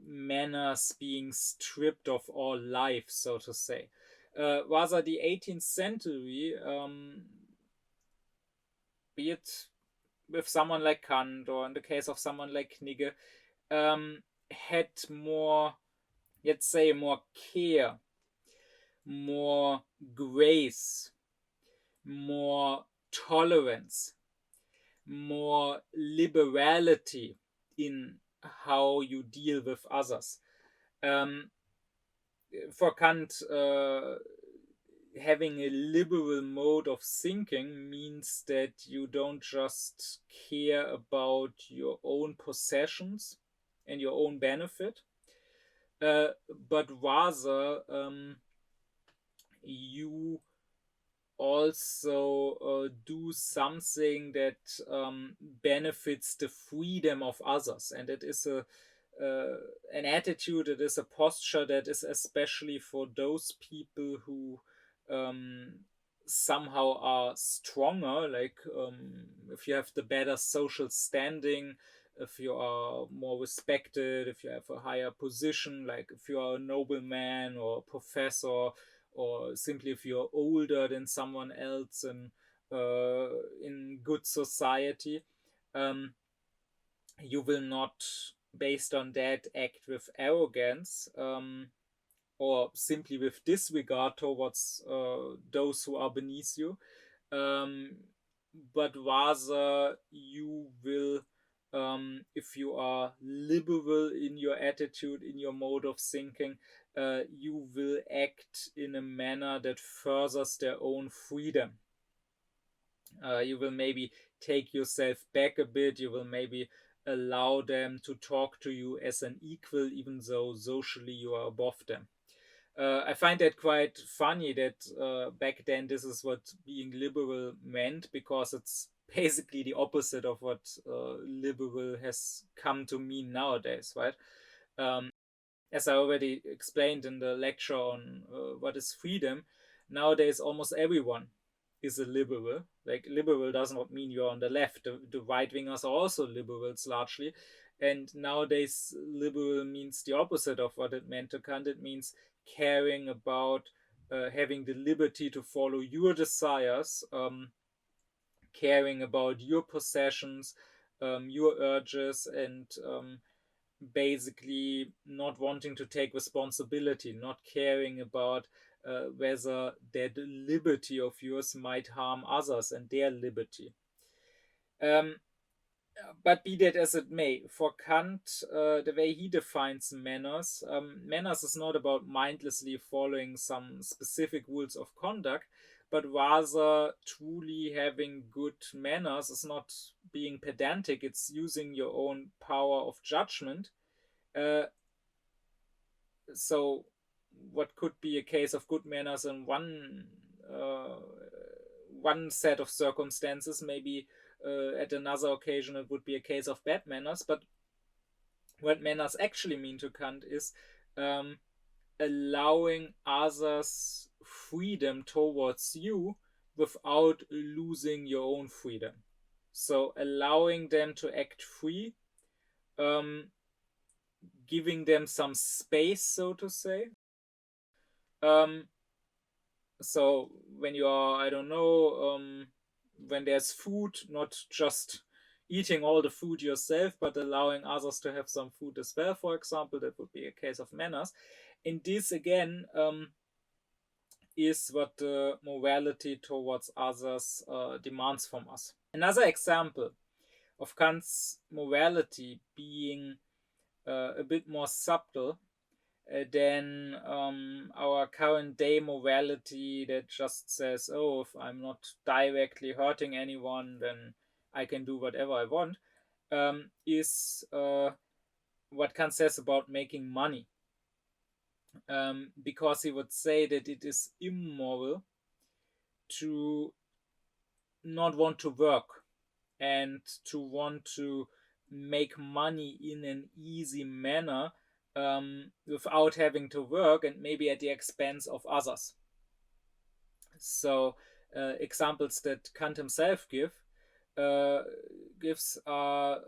Manners being stripped of all life, so to say. Rather, the 18th century, be it with someone like Kant or in the case of someone like Knigge, had more, let's say, more care, more grace, more tolerance, more liberality in how you deal with others. For Kant, having a liberal mode of thinking means that you don't just care about your own possessions and your own benefit, but rather you also do something that benefits the freedom of others, and it is an attitude, it is a posture that is especially for those people who um, somehow are stronger, like if you have the better social standing, if you are more respected, if you have a higher position, like if you are a nobleman or a professor, or simply if you're older than someone else in good society, um, you will not, based on that, act with arrogance, or simply with disregard towards those who are beneath you, um, but rather you will, if you are liberal in your attitude, in your mode of thinking, you will act in a manner that furthers their own freedom. You will maybe take yourself back a bit. You will maybe allow them to talk to you as an equal, even though socially you are above them. I find that quite funny that back then this is what being liberal meant, because it's basically the opposite of what liberal has come to mean nowadays, right? Um, as I already explained in the lecture on what is freedom, nowadays almost everyone is a liberal. Like, liberal does not mean you're on the left. The right wingers are also liberals largely. And nowadays, liberal means the opposite of what it meant to Kant. It means caring about having the liberty to follow your desires, caring about your possessions, your urges, and basically not wanting to take responsibility, not caring about whether that liberty of yours might harm others and their liberty. Um, but be that as it may, for Kant, the way he defines manners, manners is not about mindlessly following some specific rules of conduct, but rather truly having good manners is not being pedantic, it's using your own power of judgment. Uh, so, what could be a case of good manners in uh, one set of circumstances, maybe at another occasion it would be a case of bad manners. But what manners actually mean to Kant is um, allowing others freedom towards you without losing your own freedom. So allowing them to act free, um, giving them some space, so to say. Um, so when you are, I don't know, when there's food, not just eating all the food yourself, but allowing others to have some food as well, for example, that would be a case of manners. And this again is what morality towards others demands from us. Another example of Kant's morality being a bit more subtle than our current day morality that just says, oh, if I'm not directly hurting anyone, then I can do whatever I want, is what Kant says about making money. Because he would say that it is immoral to not want to work and to want to make money in an easy manner, without having to work, and maybe at the expense of others. So examples that Kant himself uh, gifts are,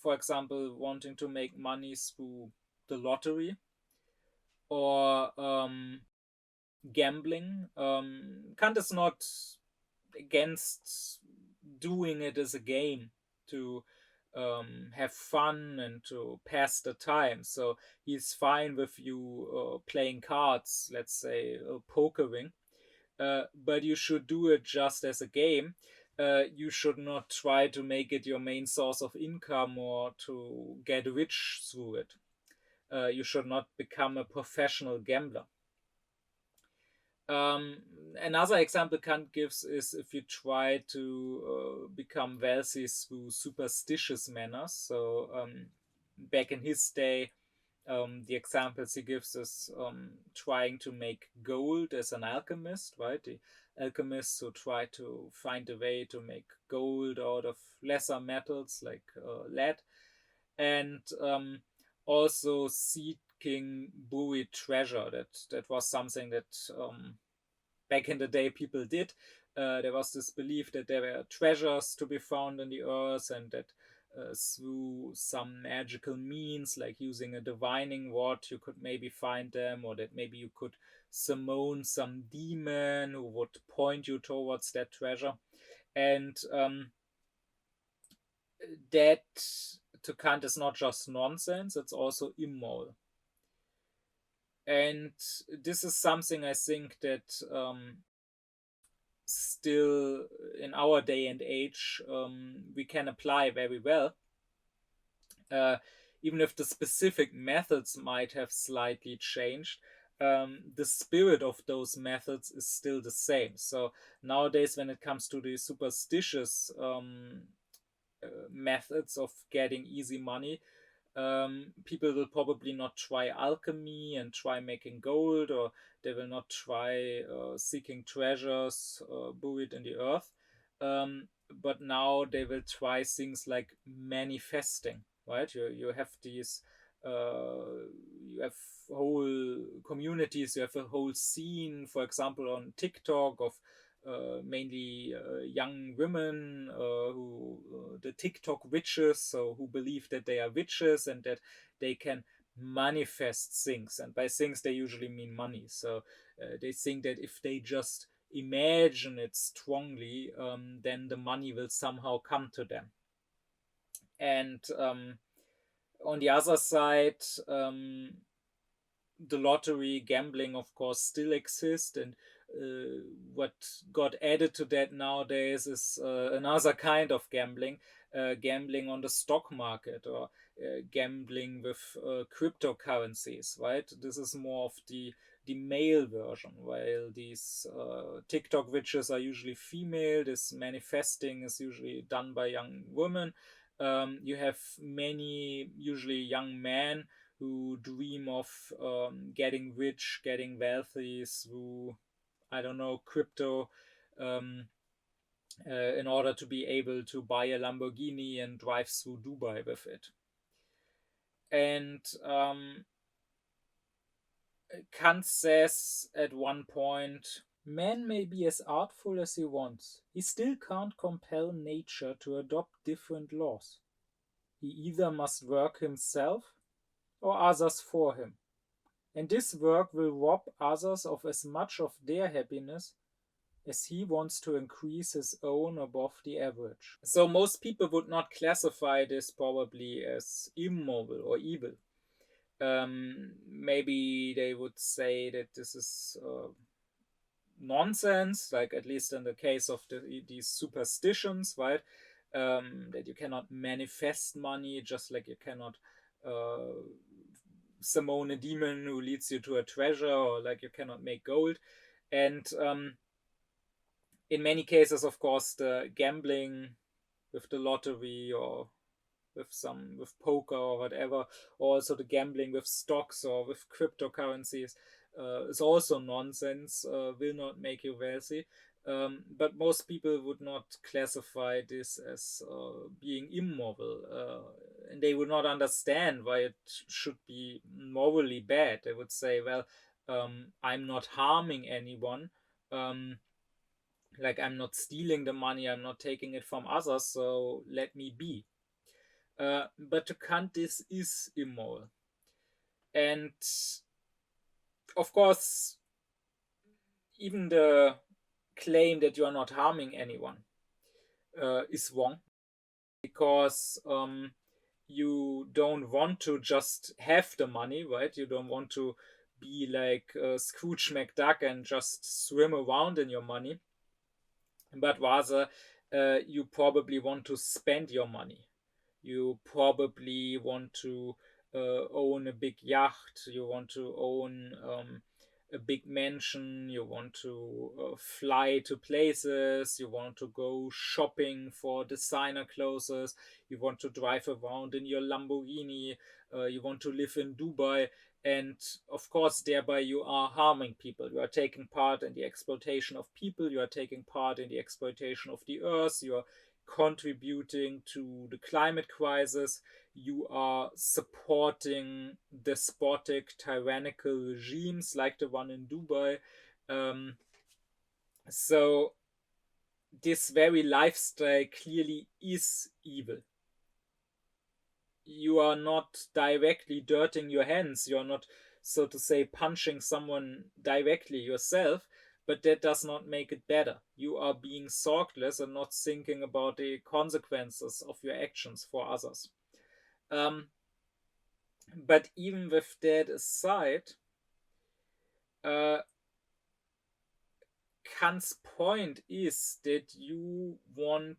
for example, wanting to make money through the lottery or gambling. Kant is not against doing it as a game to have fun and to pass the time. So he's fine with you playing cards, let's say pokering, but you should do it just as a game. You should not try to make it your main source of income or to get rich through it. You should not become a professional gambler. Um, Another example Kant gives is if you try to become wealthy through superstitious manners. So back in his day, the examples he gives is trying to make gold as an alchemist, right? The alchemists who try to find a way to make gold out of lesser metals like lead, and also seeking buried treasure. That was something that back in the day people did. There was this belief that there were treasures to be found in the earth, and that through some magical means, like using a divining rod, you could maybe find them, or that maybe you could summon some demon who would point you towards that treasure. And that, to Kant, is not just nonsense, it's also immoral. And this is something I think that still in our day and age we can apply very well, uh, even if the specific methods might have slightly changed. The spirit of those methods is still the same. So nowadays, when it comes to the superstitious methods of getting easy money, people will probably not try alchemy and try making gold, or they will not try seeking treasures buried in the earth. But now they will try things like manifesting, right? You have these, you have whole communities, you have a whole scene, for example, on TikTok of mainly young women who the TikTok witches, so who believe that they are witches and that they can manifest things, and by things they usually mean money. So they think that if they just imagine it strongly, then the money will somehow come to them. And on the other side, the lottery gambling of course still exists, and what got added to that nowadays is another kind of gambling, gambling on the stock market, or gambling with cryptocurrencies, right? This is more of the male version, while these TikTok witches are usually female. This manifesting is usually done by young women. You have many usually young men who dream of getting rich, getting wealthy through, I don't know, crypto, um, in order to be able to buy a Lamborghini and drive through Dubai with it. And Kant says at one point, man may be as artful as he wants. He still can't compel nature to adopt different laws. He either must work himself or others for him. And this work will rob others of as much of their happiness as he wants to increase his own above the average. So most people would not classify this probably as immoral or evil. Maybe they would say that this is nonsense, like at least in the case of these superstitions, right? That you cannot manifest money, just like you cannot summon a demon who leads you to a treasure, or like you cannot make gold. And in many cases, of course, the gambling with the lottery, or with poker or whatever, or also the gambling with stocks or with cryptocurrencies, is also nonsense, will not make you wealthy. But most people would not classify this as being immoral, and they would not understand why it should be morally bad. They would say, well, I'm not harming anyone. Like, I'm not stealing the money, I'm not taking it from others, so let me be. But to Kant, this is immoral. And of course, even the claim that you are not harming anyone is wrong, because you don't want to just have the money, right? You don't want to be like Scrooge McDuck and just swim around in your money, but rather you probably want to spend your money. You probably want to own a big yacht. You want to own a big mansion. You want to fly to places. You want to go shopping for designer clothes. You want to drive around in your Lamborghini. You want to live in Dubai. And of course, thereby you are harming people. You are taking part in the exploitation of people. You are taking part in the exploitation of the earth. You are contributing to the climate crisis. You are supporting despotic, tyrannical regimes like the one in Dubai. Um, so, this very lifestyle clearly is evil. You are not directly dirtying your hands. You are not, so to say, punching someone directly yourself, but that does not make it better. You are being thoughtless and not thinking about the consequences of your actions for others. Um, but even with that aside, uh, Kant's point is that you want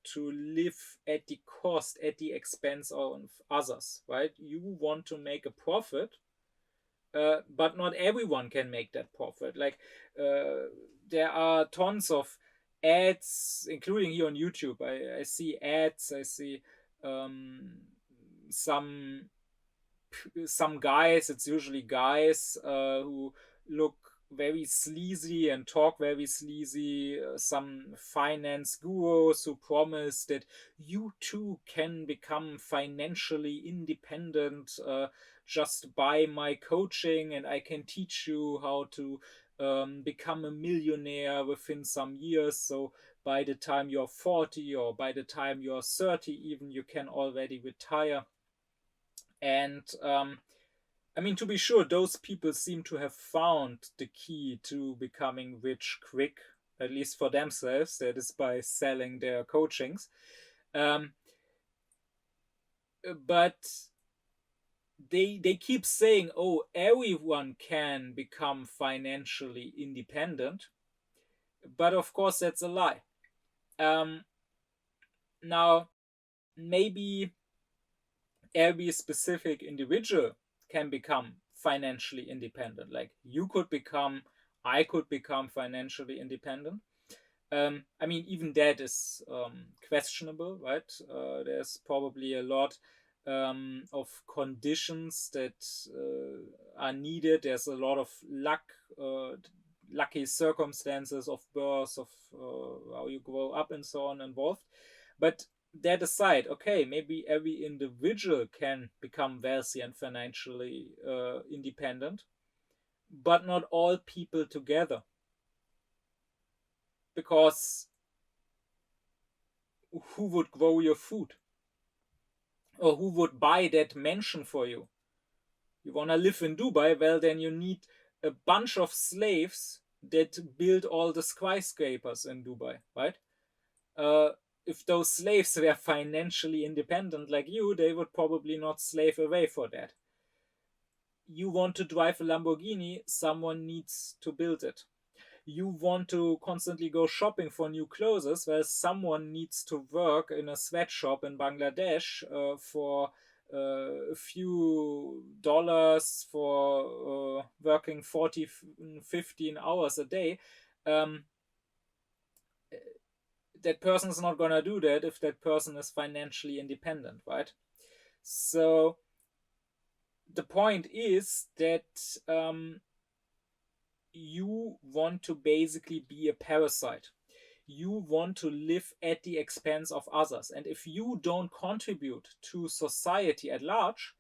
to live at the cost, at the expense of others, right? You want to make a profit, but not everyone can make that profit. Like, there are tons of ads, including here on YouTube. I see ads. I see um, some some guys. It's usually guys who look very sleazy and talk very sleazy. Some finance gurus who promise that you too can become financially independent. Just buy my coaching and I can teach you how to become a millionaire within some years. So by the time you're 40 or by the time you're 30, even, you can already retire. And I mean, to be sure, those people seem to have found the key to becoming rich quick, at least for themselves. That is by selling their coachings. Um, but they keep saying, oh, everyone can become financially independent. But of course, that's a lie. Um, Now, maybe every specific individual can become financially independent. Like, I could become financially independent. I mean, even that is questionable, right? There's probably a lot of conditions that are needed. There's a lot of lucky circumstances of birth, of how you grow up, and so on involved. But that aside, okay, maybe every individual can become wealthy and financially independent, but not all people together. Because who would grow your food? Or who would buy that mansion for you? You want to live in Dubai? Well, then you need a bunch of slaves that build all the skyscrapers in Dubai, right? Uh, if those slaves were financially independent like you, they would probably not slave away for that. You want to drive a Lamborghini, someone needs to build it. You want to constantly go shopping for new clothes, well, someone needs to work in a sweatshop in Bangladesh for a few dollars for working 40, 15 hours a day. Um, that person is not going to do that if that person is financially independent, right? So the point is that you want to basically be a parasite. You want to live at the expense of others. And if you don't contribute to society at large,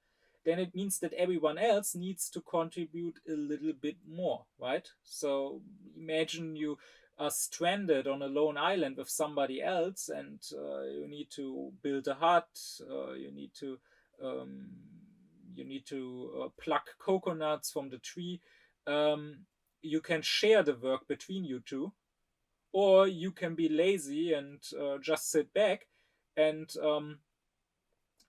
then it means that everyone else needs to contribute a little bit more, right? So imagine you are stranded on a lone island with somebody else, and you need to build a hut, you need to pluck coconuts from the tree. You can share the work between you two, or you can be lazy and just sit back and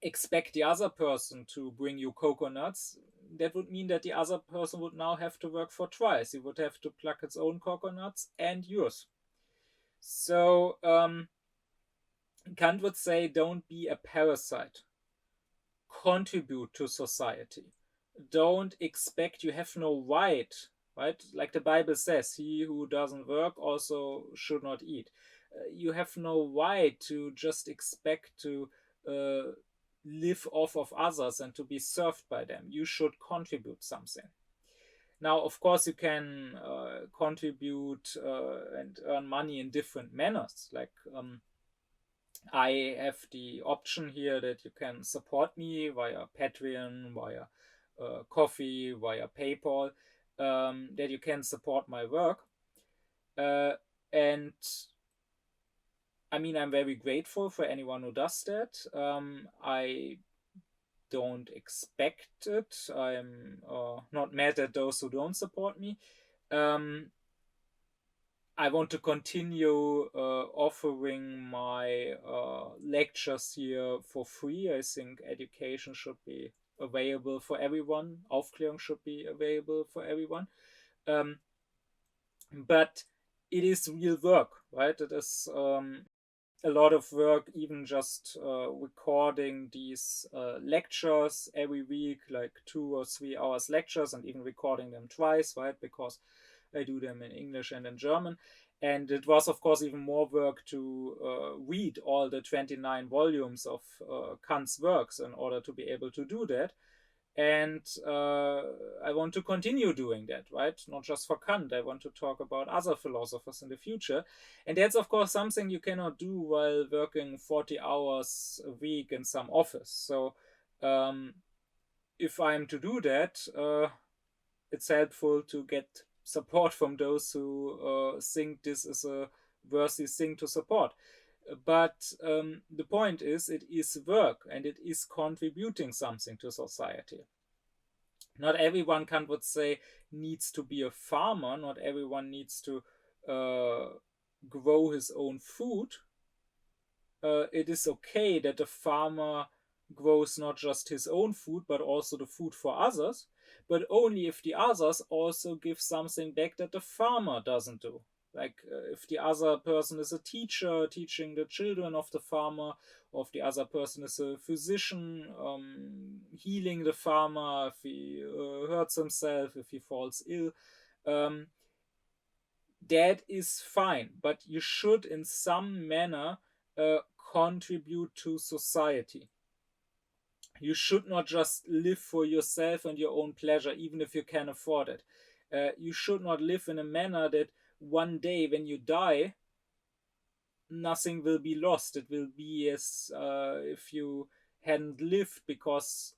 expect the other person to bring you coconuts. That would mean that the other person would now have to work for twice. He would have to pluck its own coconuts and yours. So Kant would say, don't be a parasite. Contribute to society. Don't expect, you have no right, right? Like the Bible says, he who doesn't work also should not eat. You have no right to just expect to live off of others and to be served by them. You should contribute something. Now, of course, you can contribute and earn money in different manners. Like I have the option here that you can support me via Patreon, via Coffee, via PayPal, that you can support my work. And I mean, I'm very grateful for anyone who does that. I don't expect it. I'm not mad at those who don't support me. I want to continue offering my lectures here for free. I think education should be available for everyone. Aufklärung should be available for everyone. But it is real work, right? It is a lot of work, even just recording these lectures every week, like 2 or 3 hours lectures, and even recording them twice, right? Because I do them in English and in German. And it was, of course, even more work to read all the 29 volumes of Kant's works in order to be able to do that. And I want to continue doing that, right? Not just for Kant. I want to talk about other philosophers in the future. And that's, of course, something you cannot do while working 40 hours a week in some office. So if I'm to do that, it's helpful to get support from those who think this is a worthy thing to support. But the point is, it is work and it is contributing something to society. Not everyone, Kant would say, needs to be a farmer. Not everyone needs to grow his own food. It is okay that a farmer grows not just his own food, but also the food for others, but only if the others also give something back that the farmer doesn't do. Like if the other person is a teacher teaching the children of the farmer, or if the other person is a physician healing the farmer, if he hurts himself, if he falls ill, that is fine. But you should, in some manner, contribute to society. You should not just live for yourself and your own pleasure, even if you can afford it. You should not live in a manner that one day when you die, nothing will be lost. It will be as if you hadn't lived, because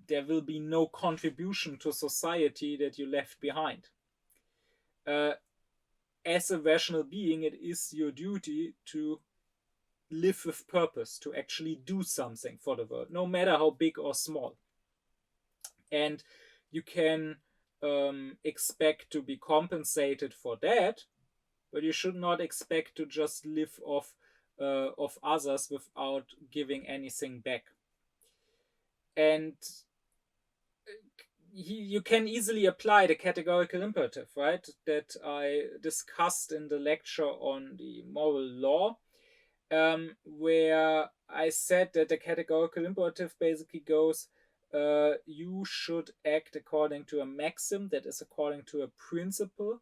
there will be no contribution to society that you left behind. As a rational being, it is your duty to live with purpose, to actually do something for the world, no matter how big or small. And you can expect to be compensated for that, but you should not expect to just live off of others without giving anything back. And you can easily apply the categorical imperative, right, that I discussed in the lecture on the moral law, where I said that the categorical imperative basically goes, you should act according to a maxim, that is according to a principle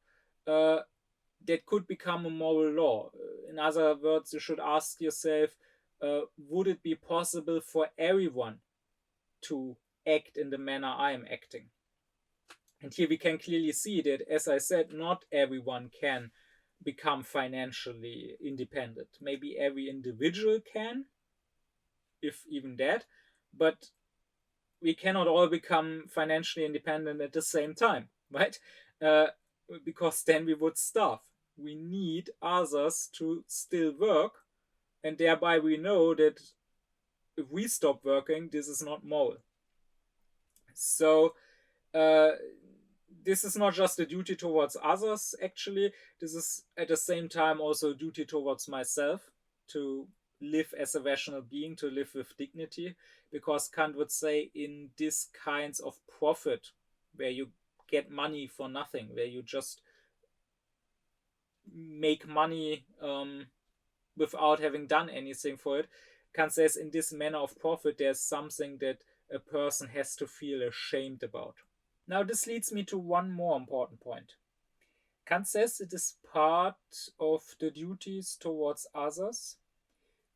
that could become a moral law. In other words, you should ask yourself, would it be possible for everyone to act in the manner I am acting? And here we can clearly see that, as I said, not everyone can become financially independent. Maybe every individual can, if even that, but we cannot all become financially independent at the same time, right? Because then we would starve. we need others to still work, and thereby we know that if we stop working, this is not moral. So uh, this is not just a duty towards others, actually. This is at the same time also a duty towards myself to live as a rational being, to live with dignity, because Kant would say in these kinds of profit, where you get money for nothing, where you just make money without having done anything for it, Kant says in this manner of profit, there's something that a person has to feel ashamed about. Now, this leads me to one more important point. Kant says it is part of the duties towards others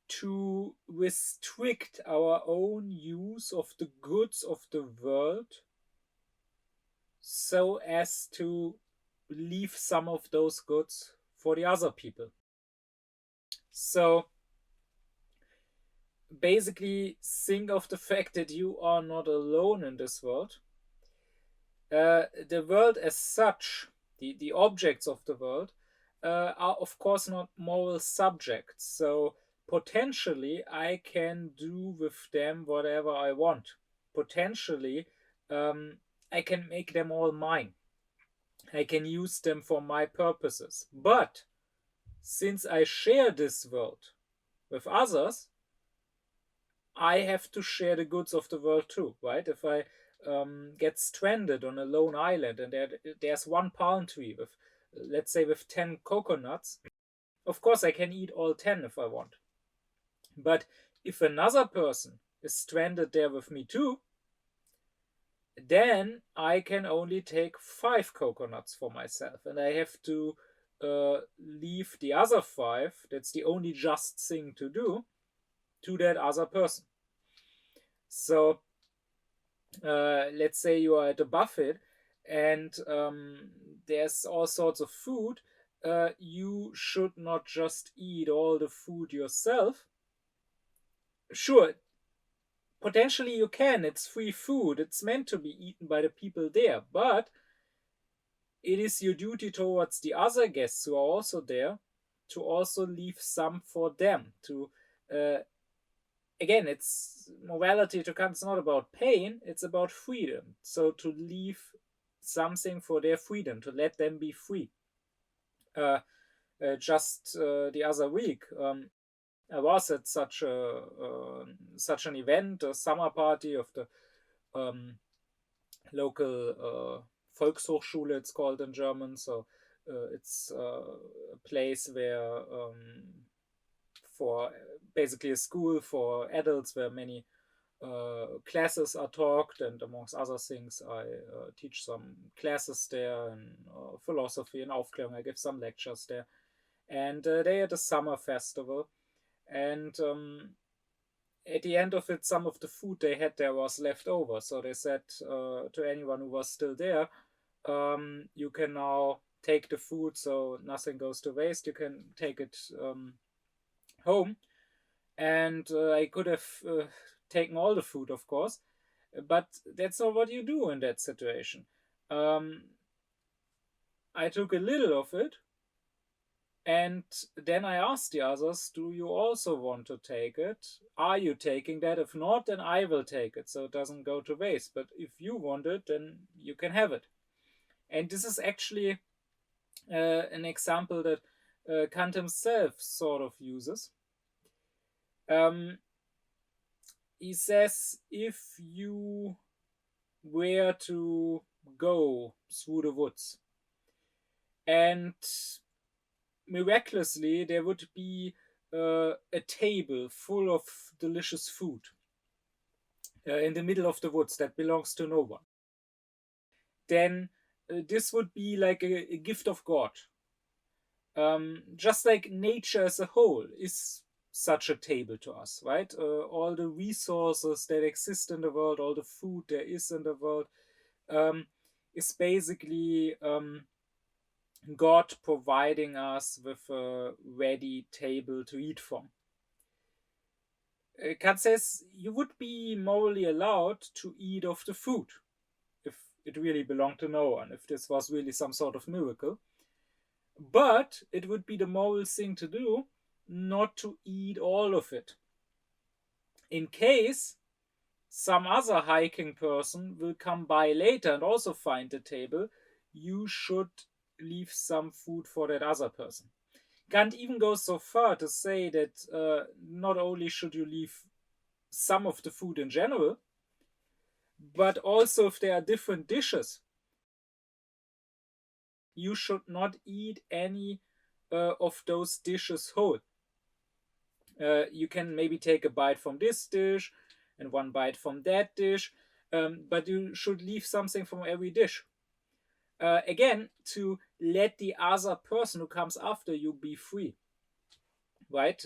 to restrict our own use of the goods of the world so as to leave some of those goods for the other people. So basically, think of the fact that you are not alone in this world. The world as such, the objects of the world, are of course not moral subjects. So potentially, I can do with them whatever I want. Potentially, I can make them all mine. I can use them for my purposes. But since I share this world with others, I have to share the goods of the world too, right? If I get stranded on a lone island and there's one palm tree with, let's say, with 10 coconuts, of course I can eat all 10 if I want. But if another person is stranded there with me too, then I can only take 5 coconuts for myself, and I have to leave the other 5, that's the only just thing to do, to that other person. So let's say you are at a buffet and there's all sorts of food. You should not just eat all the food yourself. Sure, potentially you can, it's free food, it's meant to be eaten by the people there, but it is your duty towards the other guests who are also there to also leave some for them. To again, it's morality to Kant. It's not about pain; it's about freedom. So to leave something for their freedom, to let them be free. Just the other week, I was at such an event, a summer party of the local Volkshochschule, it's called in German. So it's a place where for basically a school for adults where many classes are taught, and amongst other things I teach some classes there in philosophy and aufkläring. I give some lectures there, and they had a summer festival, and at the end of it, some of the food they had there was left over. So they said to anyone who was still there, you can now take the food, so nothing goes to waste. You can take it home. And I could have taken all the food, of course, but that's not what you do in that situation. I took a little of it, and then I asked the others, do you also want to take it? Are you taking that? If not, then I will take it, so it doesn't go to waste. But if you want it, then you can have it. And this is actually an example that Kant himself sort of uses. He says, if you were to go through the woods and miraculously there would be a table full of delicious food in the middle of the woods that belongs to no one, then this would be like a gift of God. Just like nature as a whole is such a table to us, right? All the resources that exist in the world, all the food there is in the world, is basically God providing us with a ready table to eat from. Kant says you would be morally allowed to eat of the food if it really belonged to no one, if this was really some sort of miracle. But it would be the moral thing to do not to eat all of it. In case some other hiking person will come by later and also find the table, you should leave some food for that other person. Kant even goes so far to say that not only should you leave some of the food in general, but also if there are different dishes, you should not eat any of those dishes whole. You can maybe take a bite from this dish and one bite from that dish, but you should leave something from every dish. Again, to let the other person who comes after you be free, right?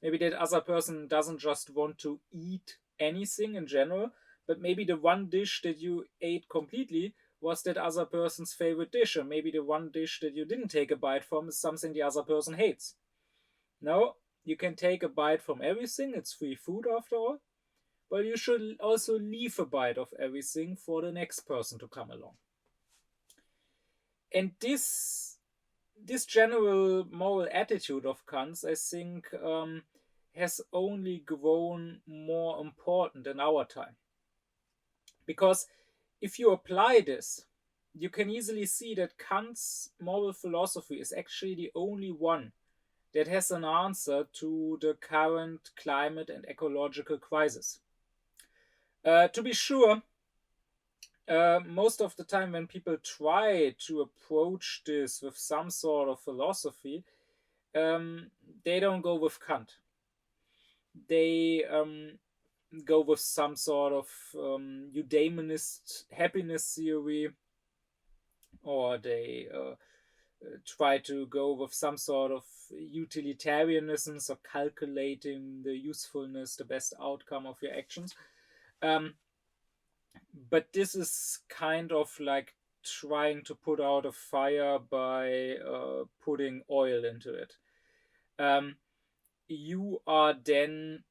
Maybe that other person doesn't just want to eat anything in general, but maybe the one dish that you ate completely was that other person's favorite dish, or maybe the one dish that you didn't take a bite from is something the other person hates. No, you can take a bite from everything, it's free food after all, but you should also leave a bite of everything for the next person to come along. And this general moral attitude of Kant's, I think, has only grown more important in our time. Because if you apply this, you can easily see that Kant's moral philosophy is actually the only one that has an answer to the current climate and ecological crisis. To be sure, most of the time when people try to approach this with some sort of philosophy, they don't go with Kant. They go with some sort of eudaemonist happiness theory, or they try to go with some sort of utilitarianism, so calculating the usefulness, the best outcome of your actions. But this is kind of like trying to put out a fire by putting oil into it. You are then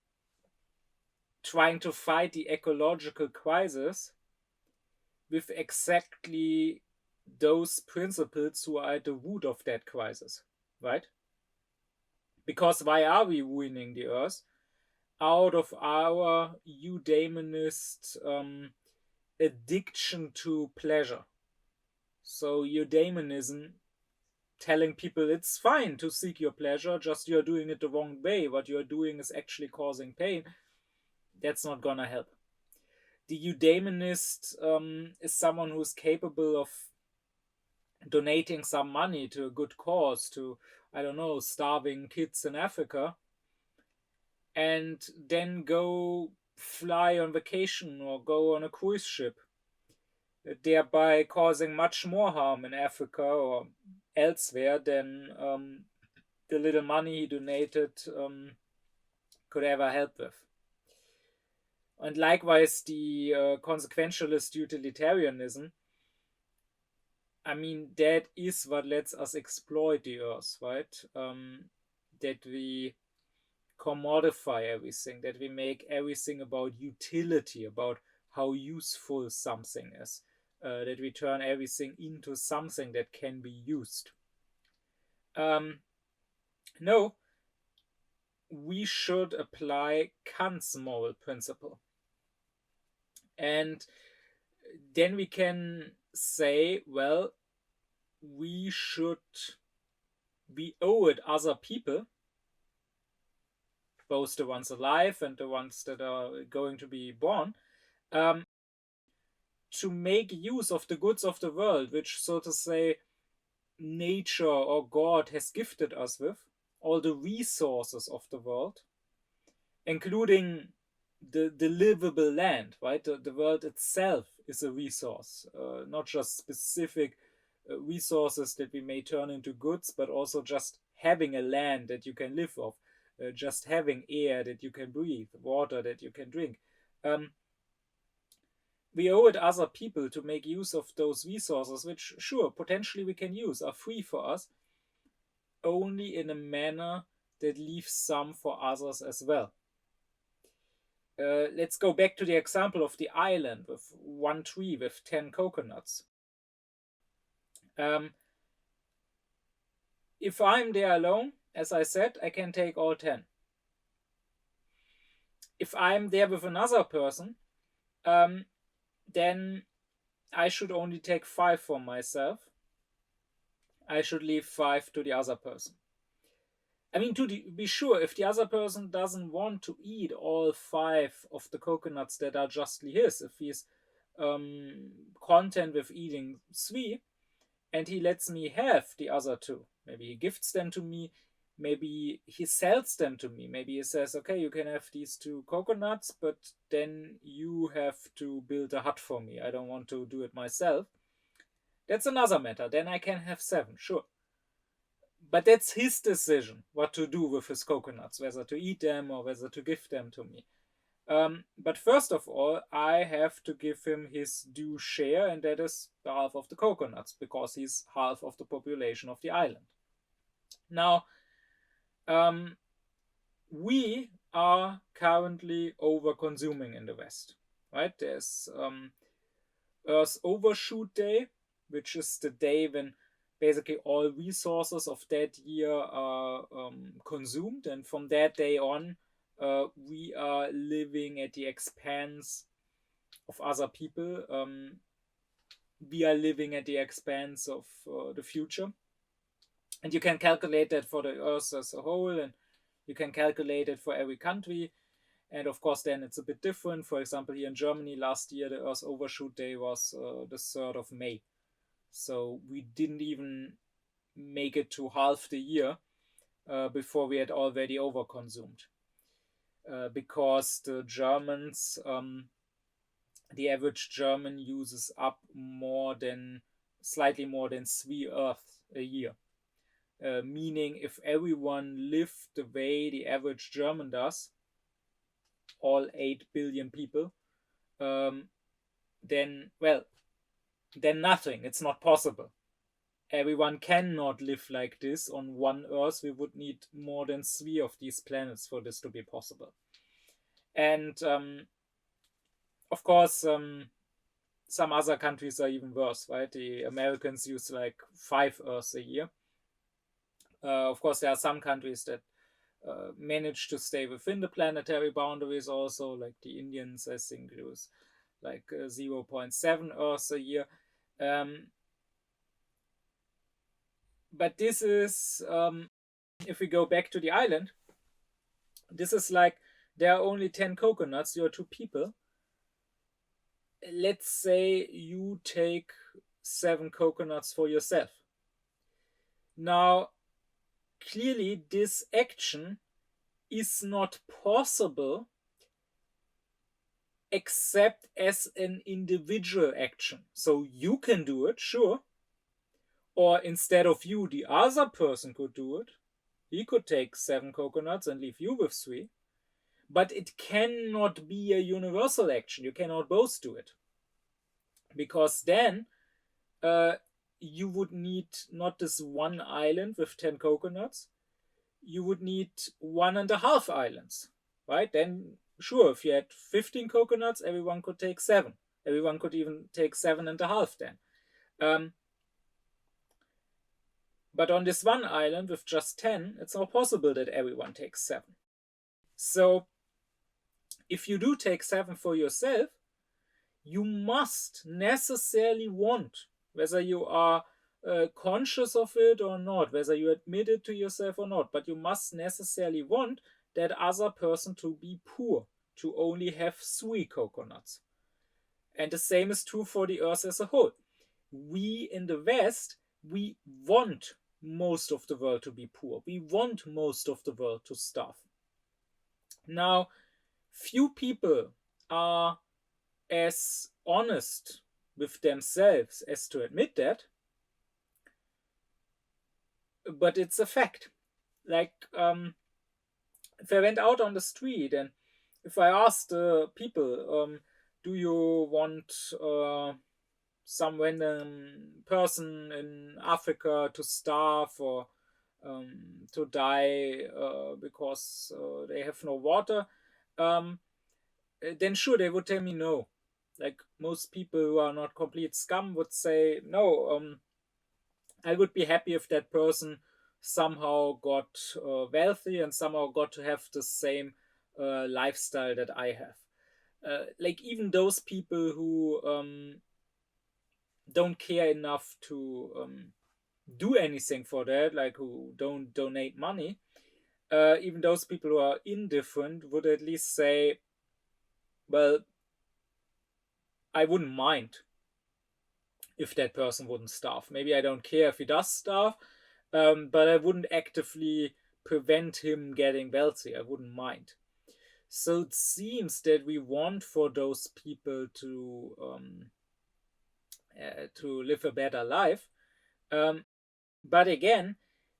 trying to fight the ecological crisis with exactly those principles who are at the root of that crisis, right? Because why are we ruining the earth? Out of our eudaemonist addiction to pleasure. So eudaemonism telling people it's fine to seek your pleasure, just you're doing it the wrong way. What you're doing is actually causing pain. That's not gonna help. The eudaimonist is someone who's capable of donating some money to a good cause, to, I don't know, starving kids in Africa, and then go fly on vacation or go on a cruise ship, thereby causing much more harm in Africa or elsewhere than the little money he donated could ever help with. And likewise, the consequentialist utilitarianism, I mean, that is what lets us exploit the earth, right? That we commodify everything, that we make everything about utility, about how useful something is, that we turn everything into something that can be used. No, we should apply Kant's moral principle. And then we can say, well, we owe it other people, both the ones alive and the ones that are going to be born, to make use of the goods of the world, which, so to say, nature or God has gifted us with, all the resources of the world, including the livable land, right? The world itself is a resource, not just specific resources that we may turn into goods, but also just having a land that you can live off, just having air that you can breathe, water that you can drink. We owe it other people to make use of those resources, which, sure, potentially we can use, are free for us, only in a manner that leaves some for others as well. Let's go back to the example of the island with one tree with 10 coconuts. If I'm there alone, as I said, I can take all 10. If I'm there with another person, then I should only take 5 for myself. I should leave 5 to the other person. I mean, to be sure, if the other person doesn't want to eat all 5 of the coconuts that are justly his, if he's content with eating 3, and he lets me have the other 2, maybe he gifts them to me, maybe he sells them to me, maybe he says, okay, you can have these 2 coconuts, but then you have to build a hut for me. I don't want to do it myself. That's another matter. Then I can have 7, sure. But that's his decision what to do with his coconuts, whether to eat them or whether to give them to me. But first of all, I have to give him his due share, and that is the half of the coconuts, because he's half of the population of the island. Now, we are currently over-consuming in the West, right? There's Earth Overshoot Day, which is the day when basically all resources of that year are consumed, and from that day on, we are living at the expense of other people. We are living at the expense of the future, and you can calculate that for the Earth as a whole, and you can calculate it for every country. And of course, then it's a bit different. For example, here in Germany last year, the Earth Overshoot Day was the 3rd of May. So we didn't even make it to half the year before we had already overconsumed. Because the Germans, the average German uses up slightly more than 3 Earths a year. Meaning, if everyone lived the way the average German does, all 8 billion people, then nothing. It's not possible. Everyone cannot live like this on one Earth. We would need more than 3 of these planets for this to be possible. And of course, some other countries are even worse, right? The Americans use like 5 Earths a year. Of course, there are some countries that manage to stay within the planetary boundaries also, like the Indians, I think, use like 0.7 Earths a year. But this is, if we go back to the island, this is like there are only 10 coconuts, you're 2 people. Let's say you take 7 coconuts for yourself. Now, clearly, this action is not possible except as an individual action. So you can do it, sure. Or instead of you, the other person could do it. He could take 7 coconuts and leave you with 3. But it cannot be a universal action. You cannot both do it. Because then you would need not this one island with 10 coconuts. You would need 1.5 islands, right? Then, sure, if you had 15 coconuts, everyone could take 7. Everyone could even take 7.5 then. But on this one island with just 10, it's not possible that everyone takes 7. So, if you do take 7 for yourself, you must necessarily want, whether you are conscious of it or not, whether you admit it to yourself or not, but you must necessarily want that other person to be poor, to only have 3 coconuts. And the same is true for the Earth as a whole. We in the West, we want most of the world to be poor. We want most of the world to starve. Now, few people are as honest with themselves as to admit that, but it's a fact. Like, if I went out on the street and if I asked people, do you want some random person in Africa to starve or to die because they have no water, then sure, they would tell me no. Like most people who are not complete scum would say, no, I would be happy if that person somehow got wealthy and somehow got to have the same lifestyle that I have. Like even those people who don't care enough to do anything for that, like who don't donate money, even those people who are indifferent would at least say, well, I wouldn't mind if that person wouldn't starve. Maybe I don't care if he does starve, but I wouldn't actively prevent him getting wealthy. I wouldn't mind. So it seems that we want for those people to live a better life. But again,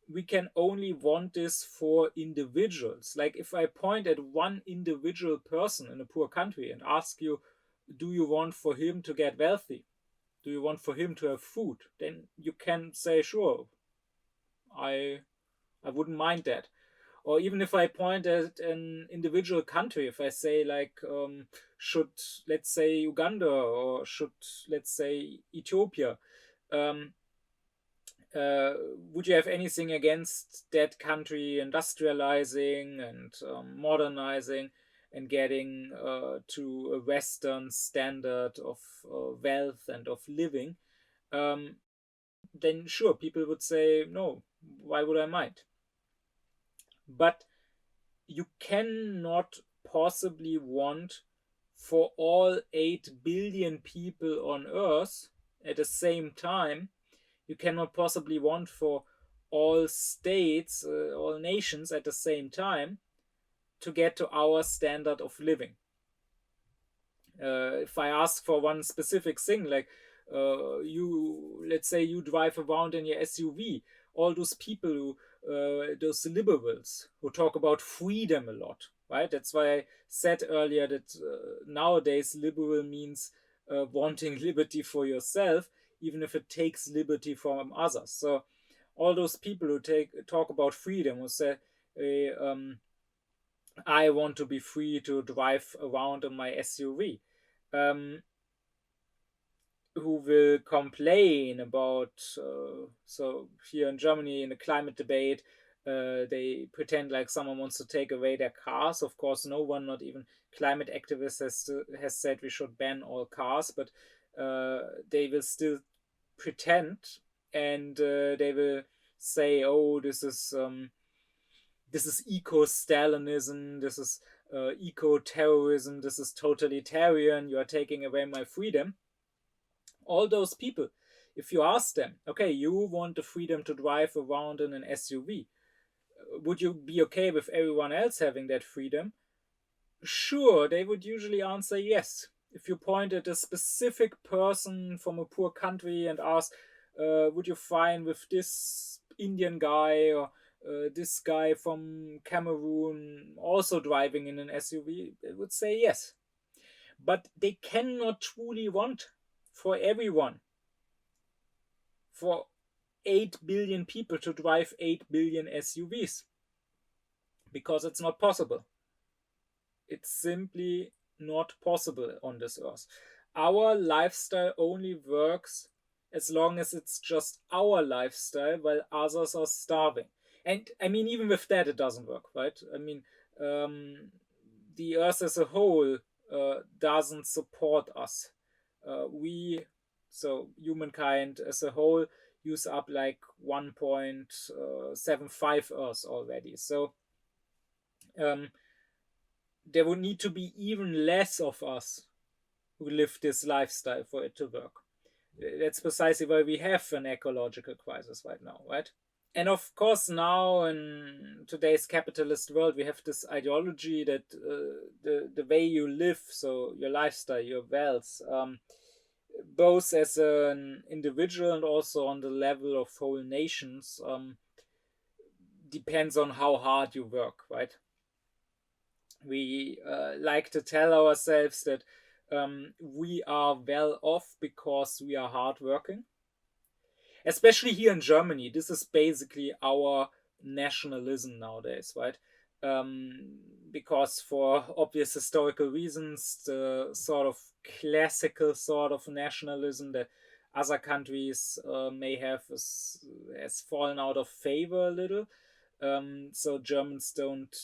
we can only want this for individuals. Like if I point at one individual person in a poor country and ask you, do you want for him to get wealthy? Do you want for him to have food? Then you can say, sure, I I wouldn't mind that. Or even if I point at an individual country, if I say like, should let's say Uganda or should let's say Ethiopia, um, uh, would you have anything against that country industrializing and modernizing and getting to a Western standard of wealth and of living? Um, then sure, people would say, no, why would I mind? But you cannot possibly want for all 8 billion people on Earth at the same time. You cannot possibly want for all states, all nations at the same time to get to our standard of living. If I ask for one specific thing, like let's say you drive around in your SUV, all those people who, those liberals who talk about freedom a lot, right? That's why I said earlier that nowadays liberal means wanting liberty for yourself, even if it takes liberty from others. So all those people who talk about freedom, who say, I want to be free to drive around in my SUV. Um, who will complain about, so here in Germany in the climate debate, they pretend like someone wants to take away their cars. Of course, no one, not even climate activists, has said we should ban all cars, but they will still pretend, and they will say, "Oh, this is eco-Stalinism, this is eco-terrorism, this is totalitarian. You are taking away my freedom." All those people, if you ask them, okay, you want the freedom to drive around in an SUV, would you be okay with everyone else having that freedom? Sure, they would usually answer yes. If you point at a specific person from a poor country and ask, would you fine with this Indian guy or this guy from Cameroon also driving in an SUV, they would say yes. But they cannot truly want for everyone, for 8 billion people to drive 8 billion SUVs, because it's not possible. It's simply not possible on this earth. Our lifestyle only works as long as it's just our lifestyle while others are starving. And I mean, even with that, it doesn't work, right? I mean, the earth as a whole doesn't support us. So humankind as a whole, use up like 1.75 Earth already. So um, there would need to be even less of us who live this lifestyle for it to work. That's precisely why we have an ecological crisis right now, right? And of course, now in today's capitalist world, we have this ideology that the way you live, so your lifestyle, your wealth, both as an individual and also on the level of whole nations, depends on how hard you work, right? We like to tell ourselves that we are well off because we are hardworking. Especially here in Germany, this is basically our nationalism nowadays, right? Because for obvious historical reasons, the sort of classical sort of nationalism that other countries may have has fallen out of favor a little. So Germans don't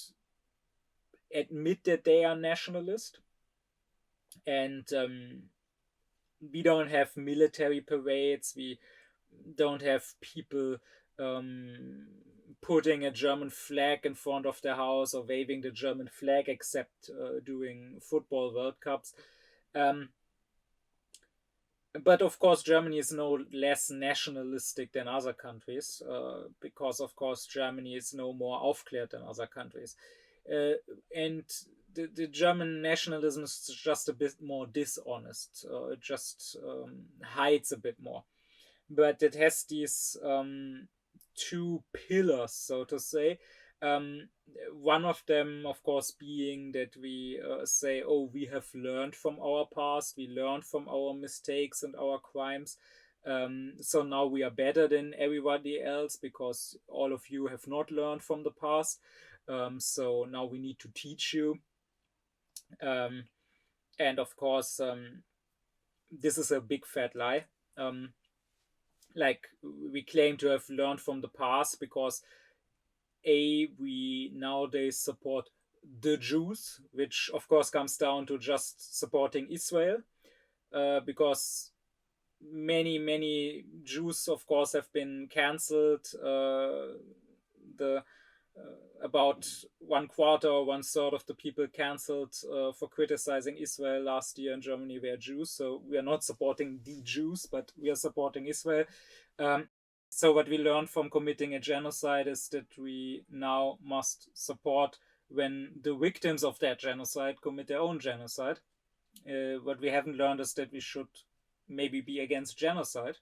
admit that they are nationalist, and we don't have military parades. We don't have people um, putting a German flag in front of their house or waving the German flag, except during football World Cups. Um, but of course, Germany is no less nationalistic than other countries, because of course Germany is no more aufklärt than other countries, uh, and the German nationalism is just a bit more dishonest. It just hides a bit more, but it has these two pillars, so to say. Um, One of them, of course, being that we say, oh, we have learned from our past, we learned from our mistakes and our crimes. So now we are better than everybody else because all of you have not learned from the past. So now we need to teach you. Um, and of course, this is a big fat lie. Like we claim to have learned from the past because we nowadays support the Jews, which of course comes down to just supporting Israel, because many Jews, of course, have been cancelled. The About one quarter or one third of the people cancelled for criticizing Israel last year in Germany were Jews. So we are not supporting the Jews, but we are supporting Israel. Um, so what we learned from committing a genocide is that we now must support when the victims of that genocide commit their own genocide. What we haven't learned is that we should maybe be against genocide.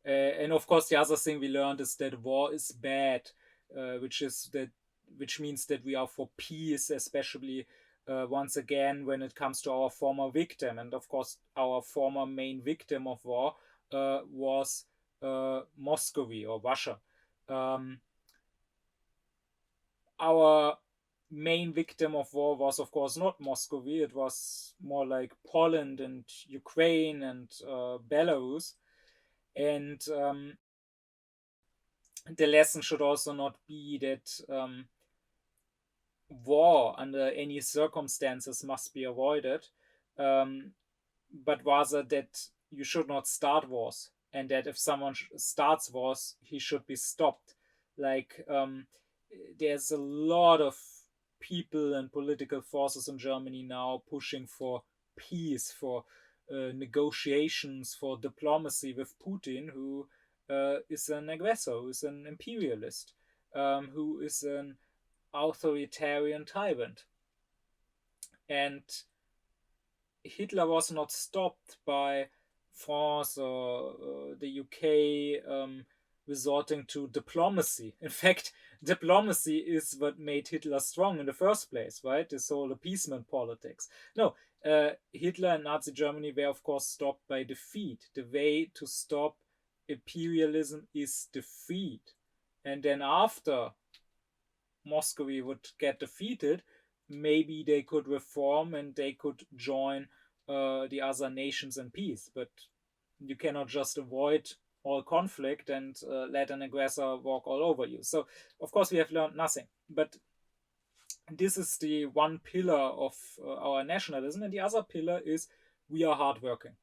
And of course, the other thing we learned is that war is bad, which means that we are for peace, especially once again when it comes to our former victim. And of course, our former main victim of war was Muscovy or Russia. Our main victim of war was, of course, not Muscovy. It was more like Poland and Ukraine and Belarus. And the lesson should also not be that war under any circumstances must be avoided, but rather that you should not start wars, and that if someone starts wars, he should be stopped. Like, there's a lot of people and political forces in Germany now pushing for peace, for negotiations, for diplomacy with Putin, who is an aggressor, who is an imperialist, who is an authoritarian tyrant. And Hitler was not stopped by France or the UK resorting to diplomacy. In fact, diplomacy is what made Hitler strong in the first place, right? This whole appeasement politics. No, Hitler and Nazi Germany were, of course, stopped by defeat. The way to stop imperialism is defeat. And then after Muscovy would get defeated, maybe they could reform and they could join the other nations in peace. But you cannot just avoid all conflict and let an aggressor walk all over you. So, of course, we have learned nothing. But this is the one pillar of our nationalism. And the other pillar is we are hardworking.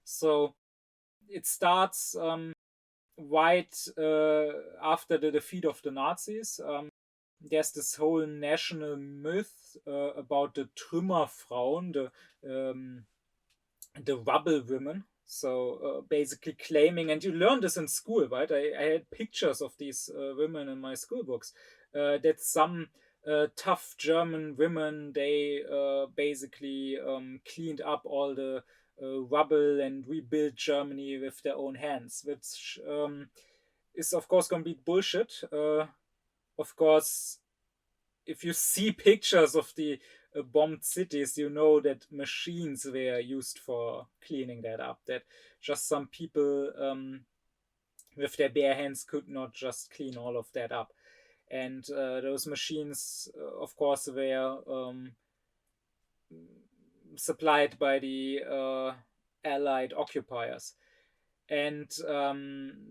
So it starts right after the defeat of the Nazis. There's this whole national myth about the Trümmerfrauen, the rubble women. So basically claiming, and you learn this in school, right? I had pictures of these women in my school books. That some tough German women, they basically cleaned up all the rubble and rebuilt Germany with their own hands, which is of course complete bullshit. Of course, if you see pictures of the bombed cities, you know that machines were used for cleaning that up. That just some people with their bare hands could not just clean all of that up. And those machines, of course, were supplied by the Allied occupiers. And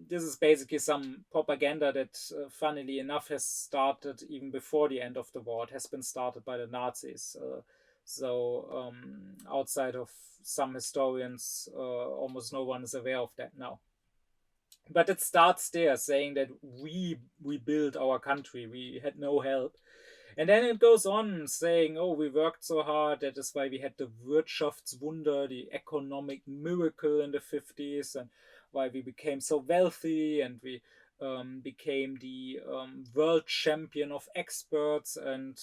this is basically some propaganda that, funnily enough, has started even before the end of the war. It has been started by the Nazis. Outside of some historians, almost no one is aware of that now. But it starts there, saying that we built our country, we had no help. And then it goes on saying, oh, we worked so hard, that is why we had the Wirtschaftswunder, the economic miracle in the 50s, and why we became so wealthy, and we became the world champion of experts, and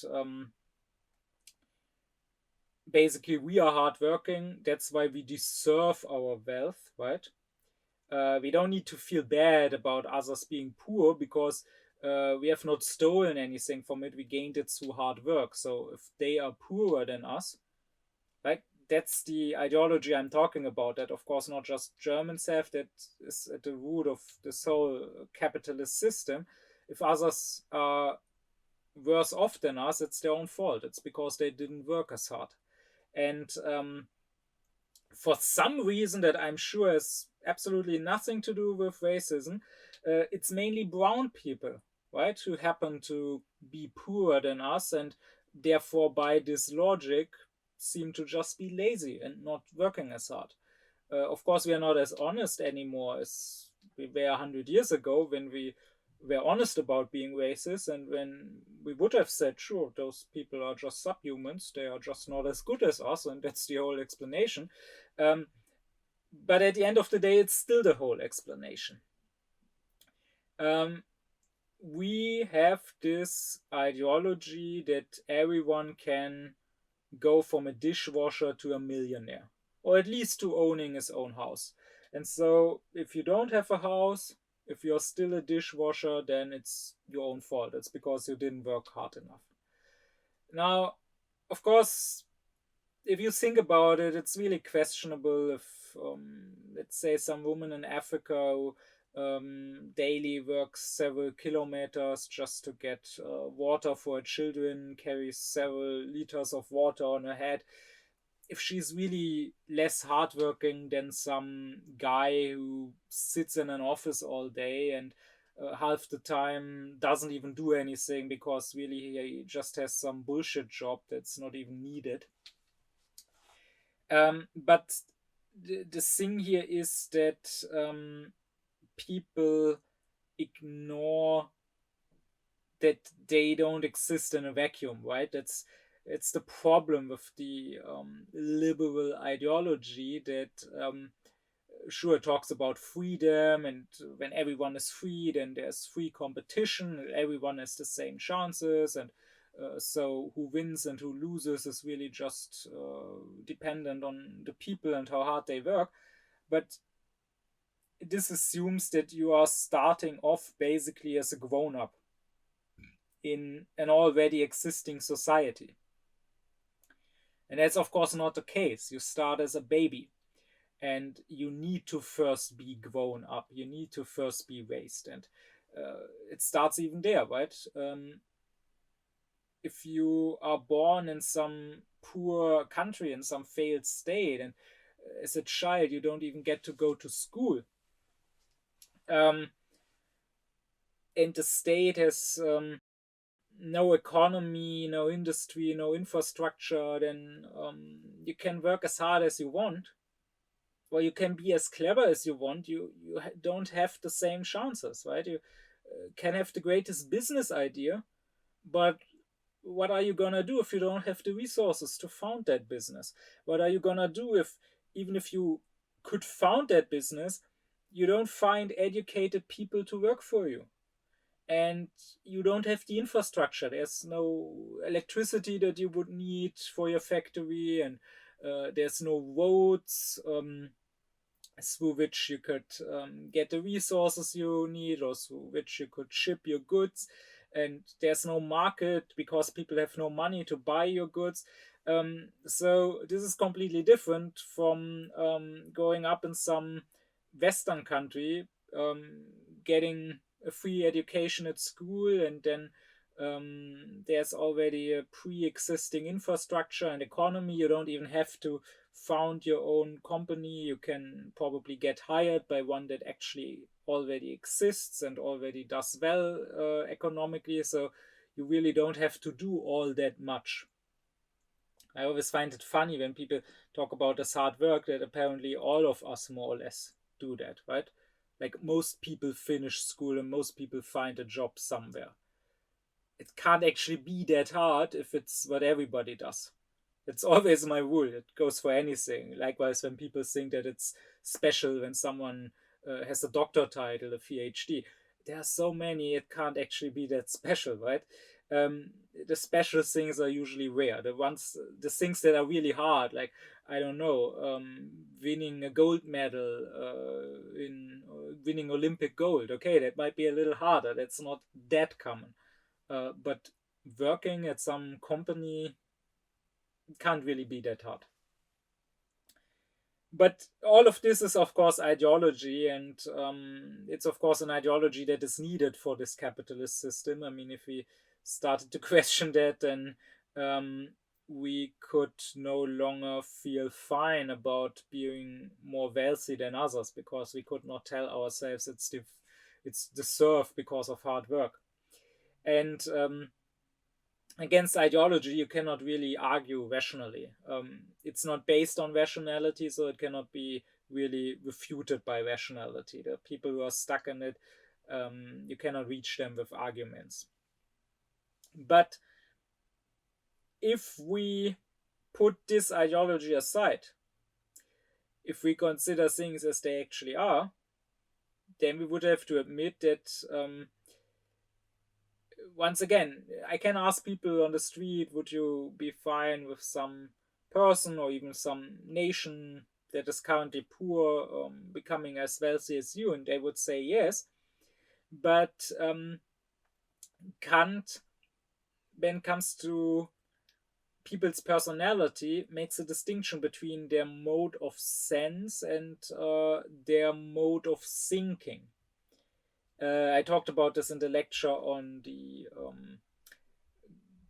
basically we are hardworking, that's why we deserve our wealth, right? We don't need to feel bad about others being poor, because we have not stolen anything from it. We gained it through hard work. So if they are poorer than us, right, that's the ideology I'm talking about. That, of course, not just Germans have. That is at the root of this whole capitalist system. If others are worse off than us, it's their own fault. It's because they didn't work as hard. And for some reason that I'm sure has absolutely nothing to do with racism, it's mainly brown people, right, who happen to be poorer than us, and therefore, by this logic, seem to just be lazy and not working as hard. Of course, we are not as honest anymore as we were 100 years ago, when we were honest about being racist, and when we would have said, sure, those people are just subhumans, they are just not as good as us, and that's the whole explanation. Um, but at the end of the day, it's still the whole explanation. We have this ideology that everyone can go from a dishwasher to a millionaire, or at least to owning his own house. And so, if you don't have a house, if you're still a dishwasher, then it's your own fault. It's because you didn't work hard enough. Now, of course, if you think about it, it's really questionable if, let's say, some woman in Africa who daily works several kilometers just to get water for her children, carries several liters of water on her head, if she's really less hardworking than some guy who sits in an office all day and half the time doesn't even do anything because really he just has some bullshit job that's not even needed. But the thing here is that people ignore that they don't exist in a vacuum, right? It's the problem with the liberal ideology that sure talks about freedom, and when everyone is free, then there's free competition, everyone has the same chances, and so who wins and who loses is really just dependent on the people and how hard they work. But this assumes that you are starting off basically as a grown-up in an already existing society. And that's, of course, not the case. You start as a baby, and you need to first be grown up. You need to first be raised. And it starts even there, right? If you are born in some poor country, in some failed state, and as a child, you don't even get to go to school. And the state has no economy, no industry, no infrastructure, then you can work as hard as you want, or you can be as clever as you want. You don't have the same chances, right? You can have the greatest business idea, but what are you gonna do if you don't have the resources to found that business? What are you gonna do if, even if you could found that business, you don't find educated people to work for you? And you don't have the infrastructure. There's no electricity that you would need for your factory, and there's no roads through which you could get the resources you need, or through which you could ship your goods. And there's no market because people have no money to buy your goods. So this is completely different from growing up in some Western country, getting a free education at school, and then there's already a pre-existing infrastructure and economy. You don't even have to found your own company, you can probably get hired by one that actually already exists and already does well economically. So you really don't have to do all that much. I always find it funny when people talk about this hard work, that apparently all of us more or less do that, right? Like most people finish school and most people find a job somewhere. It can't actually be that hard if it's what everybody does. It's always my rule. It goes for anything. Likewise, when people think that it's special when someone has a doctor title, a PhD, there are so many, it can't actually be that special, right? Um, the special things are usually rare. The things that are really hard, like, I don't know, winning a gold medal, in winning Olympic gold. Okay, that might be a little harder. That's not that common. But working at some company can't really be that hard. But all of this is, of course, ideology, and it's, of course, an ideology that is needed for this capitalist system. I mean, if we started to question that, then um, we could no longer feel fine about being more wealthy than others, because we could not tell ourselves it's deserved because of hard work. And against ideology, you cannot really argue rationally. It's not based on rationality, so it cannot be really refuted by rationality. The people who are stuck in it, you cannot reach them with arguments. But if we put this ideology aside, if we consider things as they actually are, then we would have to admit that once again, I can ask people on the street, would you be fine with some person or even some nation that is currently poor becoming as wealthy as you? And they would say yes. But Kant, when it comes to people's personality, makes a distinction between their mode of sense and their mode of thinking. I talked about this in the lecture on the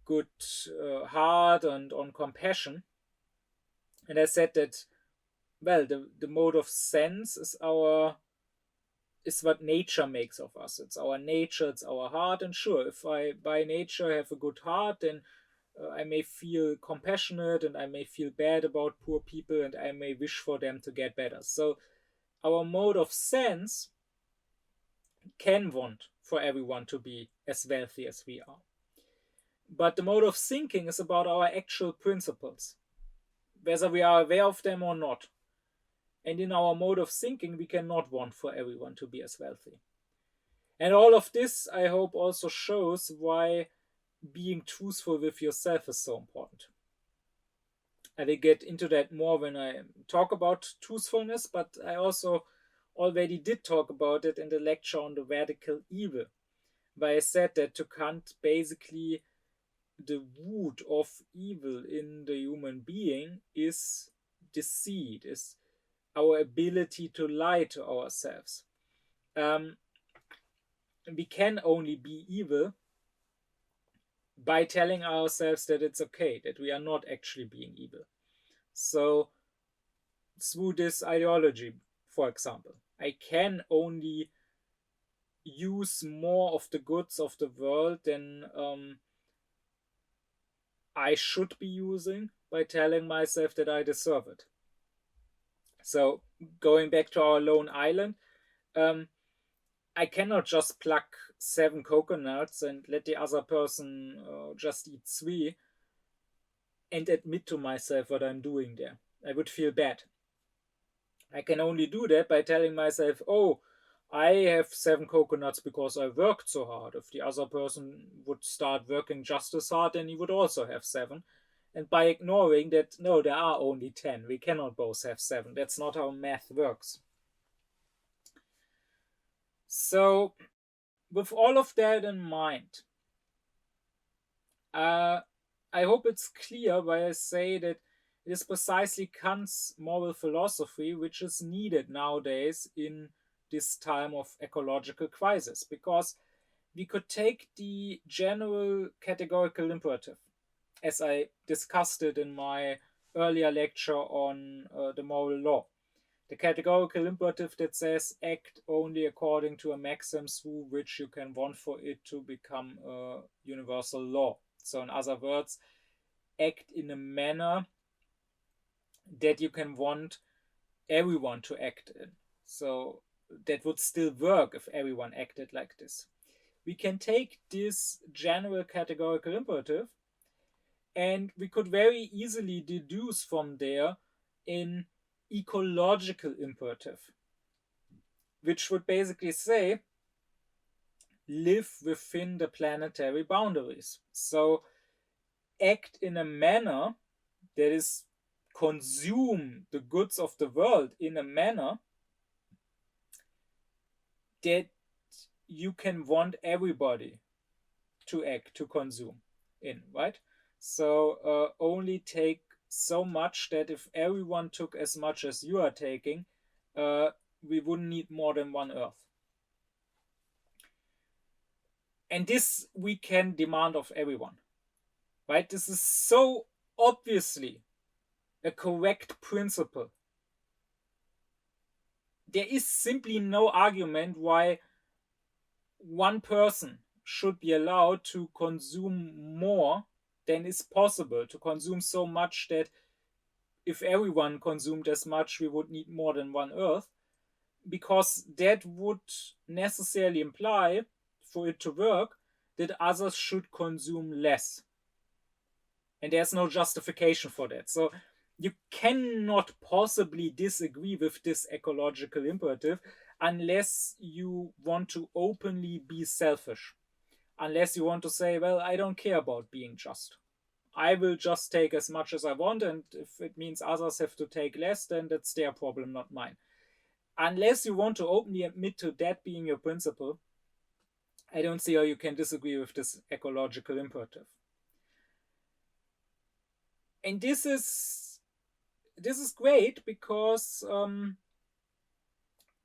good heart and on compassion. And I said that, well, the mode of sense is what nature makes of us. It's our nature, it's our heart. And sure, if I by nature have a good heart, then I may feel compassionate and I may feel bad about poor people and I may wish for them to get better. So our mode of sense can want for everyone to be as wealthy as we are. But the mode of thinking is about our actual principles, whether we are aware of them or not. And in our mode of thinking, we cannot want for everyone to be as wealthy. And all of this, I hope, also shows why being truthful with yourself is so important. I will get into that more when I talk about truthfulness, but I also already did talk about it in the lecture on the radical evil, where I said that to Kant, basically, the root of evil in the human being is deceit, is our ability to lie to ourselves. We can only be evil by telling ourselves that it's okay, that we are not actually being evil. So, through this ideology, for example, I can only use more of the goods of the world than I should be using by telling myself that I deserve it. So, going back to our lone island, I cannot just pluck 7 coconuts and let the other person just eat 3 and admit to myself what I'm doing there. I would feel bad. I can only do that by telling myself, oh, I have 7 coconuts because I worked so hard. If the other person would start working just as hard, then he would also have 7. And by ignoring that, no, there are only 10. We cannot both have 7. That's not how math works. So, with all of that in mind, I hope it's clear why I say that it is precisely Kant's moral philosophy which is needed nowadays in this time of ecological crisis, because we could take the general categorical imperative, as I discussed it in my earlier lecture on the moral law. The categorical imperative that says act only according to a maxim through which you can want for it to become a universal law. So in other words, act in a manner that you can want everyone to act in. So that would still work if everyone acted like this. We can take this general categorical imperative and we could very easily deduce from there an ecological imperative, which would basically say live within the planetary boundaries. So act in a manner that is consume the goods of the world in a manner that you can want everybody to act, to consume in, right? So only take so much that if everyone took as much as you are taking, we wouldn't need more than one Earth. And this we can demand of everyone, right? This is so obviously a correct principle. There is simply no argument why one person should be allowed to consume more than is possible, to consume so much that if everyone consumed as much, we would need more than one Earth, because that would necessarily imply, for it to work, that others should consume less. And there's no justification for that. So you cannot possibly disagree with this ecological imperative unless you want to openly be selfish. Unless you want to say, well, I don't care about being just. I will just take as much as I want, and if it means others have to take less, then that's their problem, not mine. Unless you want to openly admit to that being your principle, I don't see how you can disagree with this ecological imperative. And this is great because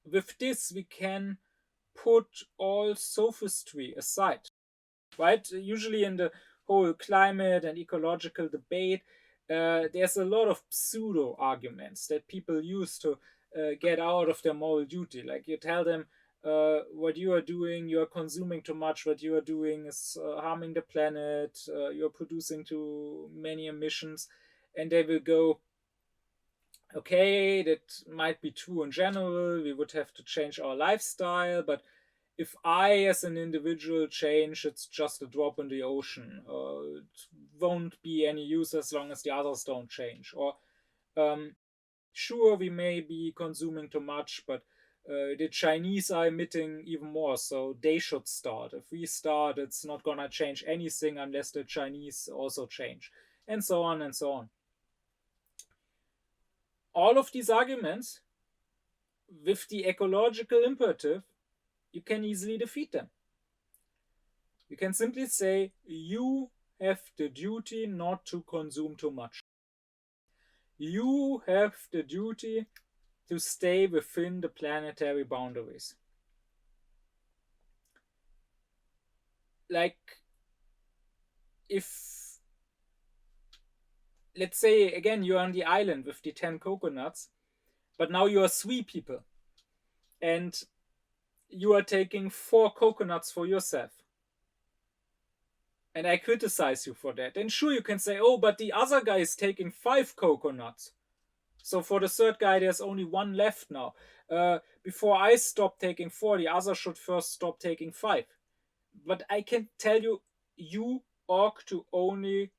with this we can put all sophistry aside, right? Usually in the whole climate and ecological debate, there's a lot of pseudo arguments that people use to get out of their moral duty. Like you tell them, what you are doing, you are consuming too much, what you are doing is harming the planet, you're producing too many emissions, and they will go, okay, that might be true in general, we would have to change our lifestyle, but if I as an individual change, it's just a drop in the ocean. It won't be any use as long as the others don't change. Or sure, we may be consuming too much, but the Chinese are emitting even more, so they should start. If we start, it's not gonna change anything unless the Chinese also change, and so on and so on. All of these arguments with the ecological imperative, you can easily defeat them. You can simply say, you have the duty not to consume too much. You have the duty to stay within the planetary boundaries. Like, if, let's say, again, you're on the island with the 10 coconuts, but now you are 3 people, and you are taking 4 coconuts for yourself. And I criticize you for that. And sure, you can say, oh, but the other guy is taking 5 coconuts. So for the third guy, there's only 1 left now. Before I stop taking 4, the other should first stop taking 5. But I can tell you, you ought to only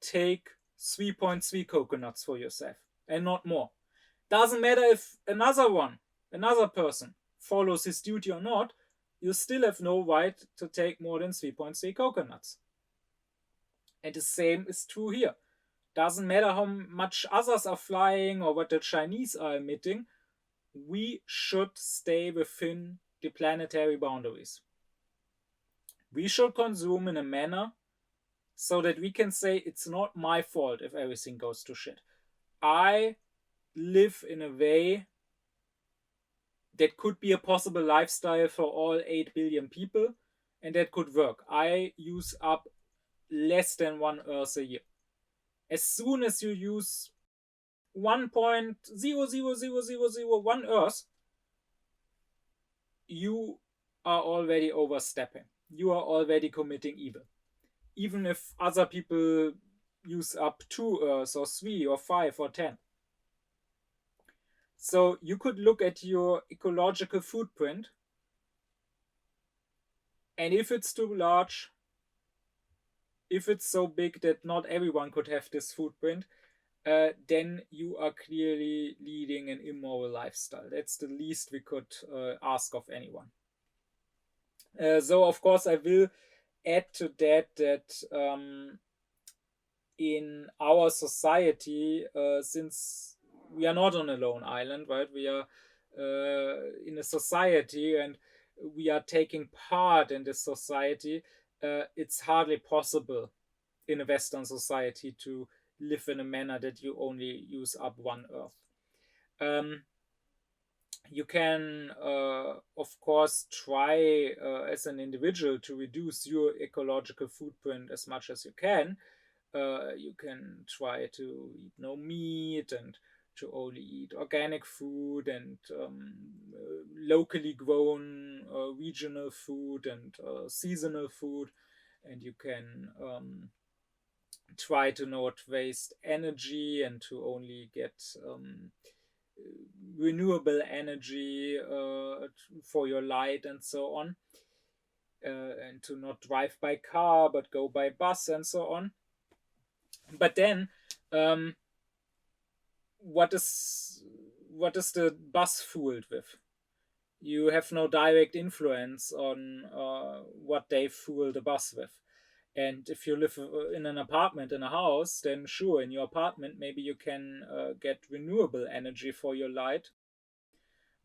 take 3.3 coconuts for yourself and not more. Doesn't matter if another person follows his duty or not, you still have no right to take more than 3.3 coconuts. And the same is true here. Doesn't matter how much others are flying or what the Chinese are emitting, we should stay within the planetary boundaries. We should consume in a manner so that we can say it's not my fault if everything goes to shit. I live in a way that could be a possible lifestyle for all 8 billion people, and that could work. I use up less than 1 Earth a year. As soon as you use 1.0000001 Earth, you are already overstepping. You are already committing evil. Even if other people use up 2 Earths or 3 or 5 or 10. So you could look at your ecological footprint, and if it's too large, if it's so big that not everyone could have this footprint, then you are clearly leading an immoral lifestyle. That's the least we could ask of anyone. So, of course, I will add to that in our society, since we are not on a lone island, right? We are in a society, and we are taking part in this society. It's hardly possible in a Western society to live in a manner that you only use up one Earth. Um, you can, of course, try as an individual to reduce your ecological footprint as much as you can. You can try to eat no meat and to only eat organic food and locally grown regional food and seasonal food. And you can try to not waste energy and to only get renewable energy for your light and so on. And to not drive by car but go by bus and so on. But then, what is the bus fueled with? You have no direct influence on what they fuel the bus with. And if you live in an apartment, in a house, then sure, in your apartment, maybe you can get renewable energy for your light.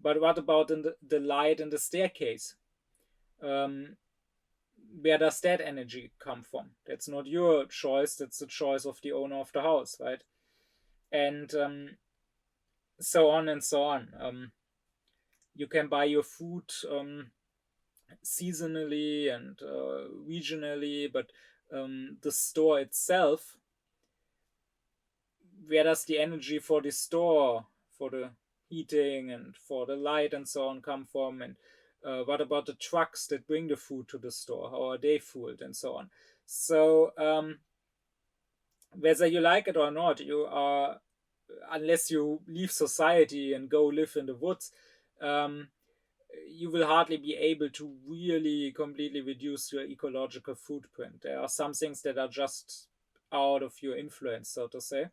But what about in the light in the staircase? Where does that energy come from? That's not your choice. That's the choice of the owner of the house, right? And so on and so on. You can buy your food seasonally and regionally, but the store itself, where does the energy for the store, for the heating and for the light and so on come from? And what about the trucks that bring the food to the store? How are they fueled and so on? So whether you like it or not, you are, unless you leave society and go live in the woods, you will hardly be able to really completely reduce your ecological footprint. There are some things that are just out of your influence, so to say,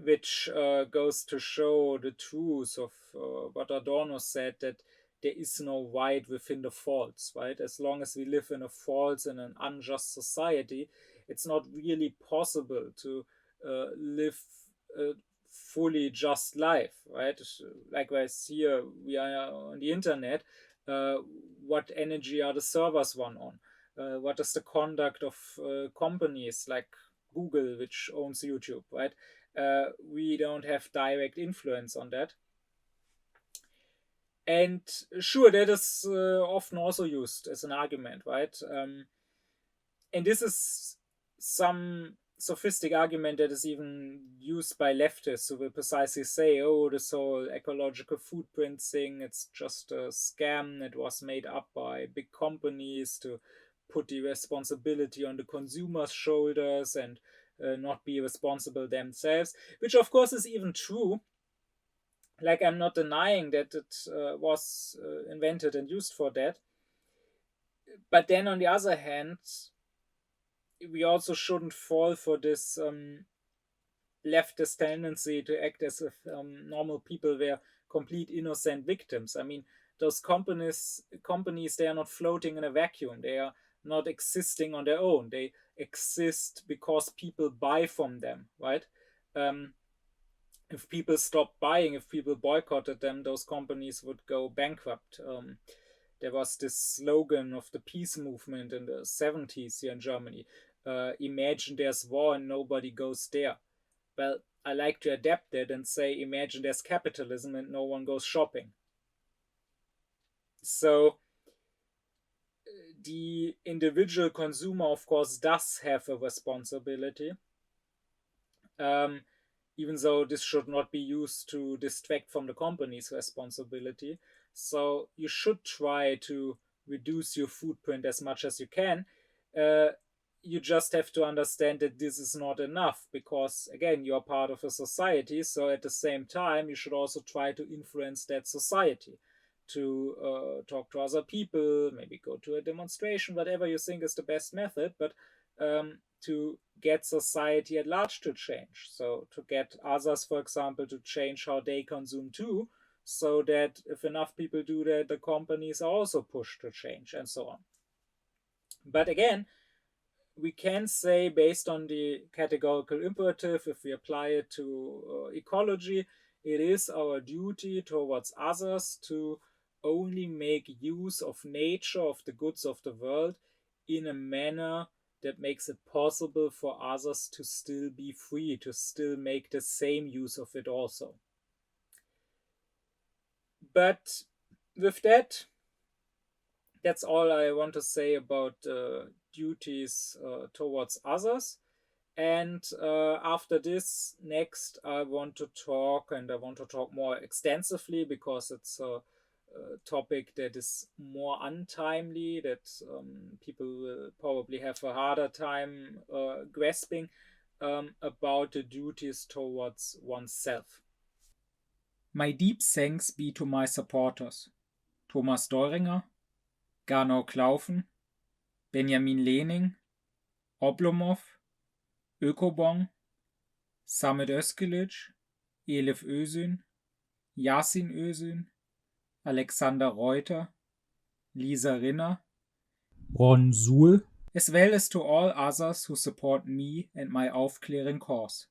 which goes to show the truth of what Adorno said, that there is no right within the false, right? As long as we live in a false and an unjust society, it's not really possible to live a fully just life, right? Likewise, here we are on the internet. What energy are the servers run on? What is the conduct of companies like Google, which owns YouTube, right? We don't have direct influence on that. And sure, that is often also used as an argument, right? And this is some sophistic argument that is even used by leftists, who will precisely say, oh, this whole ecological footprint thing, it's just a scam. It was made up by big companies to put the responsibility on the consumer's shoulders and not be responsible themselves, which of course is even true. Like, I'm not denying that it was invented and used for that. But then on the other hand, we also shouldn't fall for this leftist tendency to act as if normal people were complete innocent victims. I mean, those companies, they are not floating in a vacuum. They are not existing on their own. They exist because people buy from them, right? If people stopped buying, if people boycotted them, those companies would go bankrupt. There was this slogan of the peace movement in the 70s here in Germany. Imagine there's war and nobody goes there. Well, I like to adapt that and say, imagine there's capitalism and no one goes shopping. So the individual consumer, of course, does have a responsibility. even though this should not be used to distract from the company's responsibility. So you should try to reduce your footprint as much as you can. Uh, you just have to understand that this is not enough because, again, you're part of a society. So at the same time, you should also try to influence that society to talk to other people, maybe go to a demonstration, whatever you think is the best method. But to get society at large to change. So to get others, for example, to change how they consume too, so that if enough people do that, the companies are also pushed to change and so on. But again, we can say, based on the categorical imperative, if we apply it to ecology, it is our duty towards others to only make use of nature, of the goods of the world, in a manner that makes it possible for others to still be free, to still make the same use of it also. But with that, that's all I want to say about duties towards others. And after this, next, I want to talk, and I want to talk more extensively because it's a topic that is more untimely, that people will probably have a harder time grasping, about the duties towards oneself. My deep thanks be to my supporters: Thomas Deuringer, Gernot Klaufen, Benjamin Lehning, Oblomov, Ökobong, Samet Özkilic, Elif Özün, Yasin Özün, Alexander Reuter, Lisa Rinner, Ron Suhl, as well as to all others who support me and my aufkläring cause.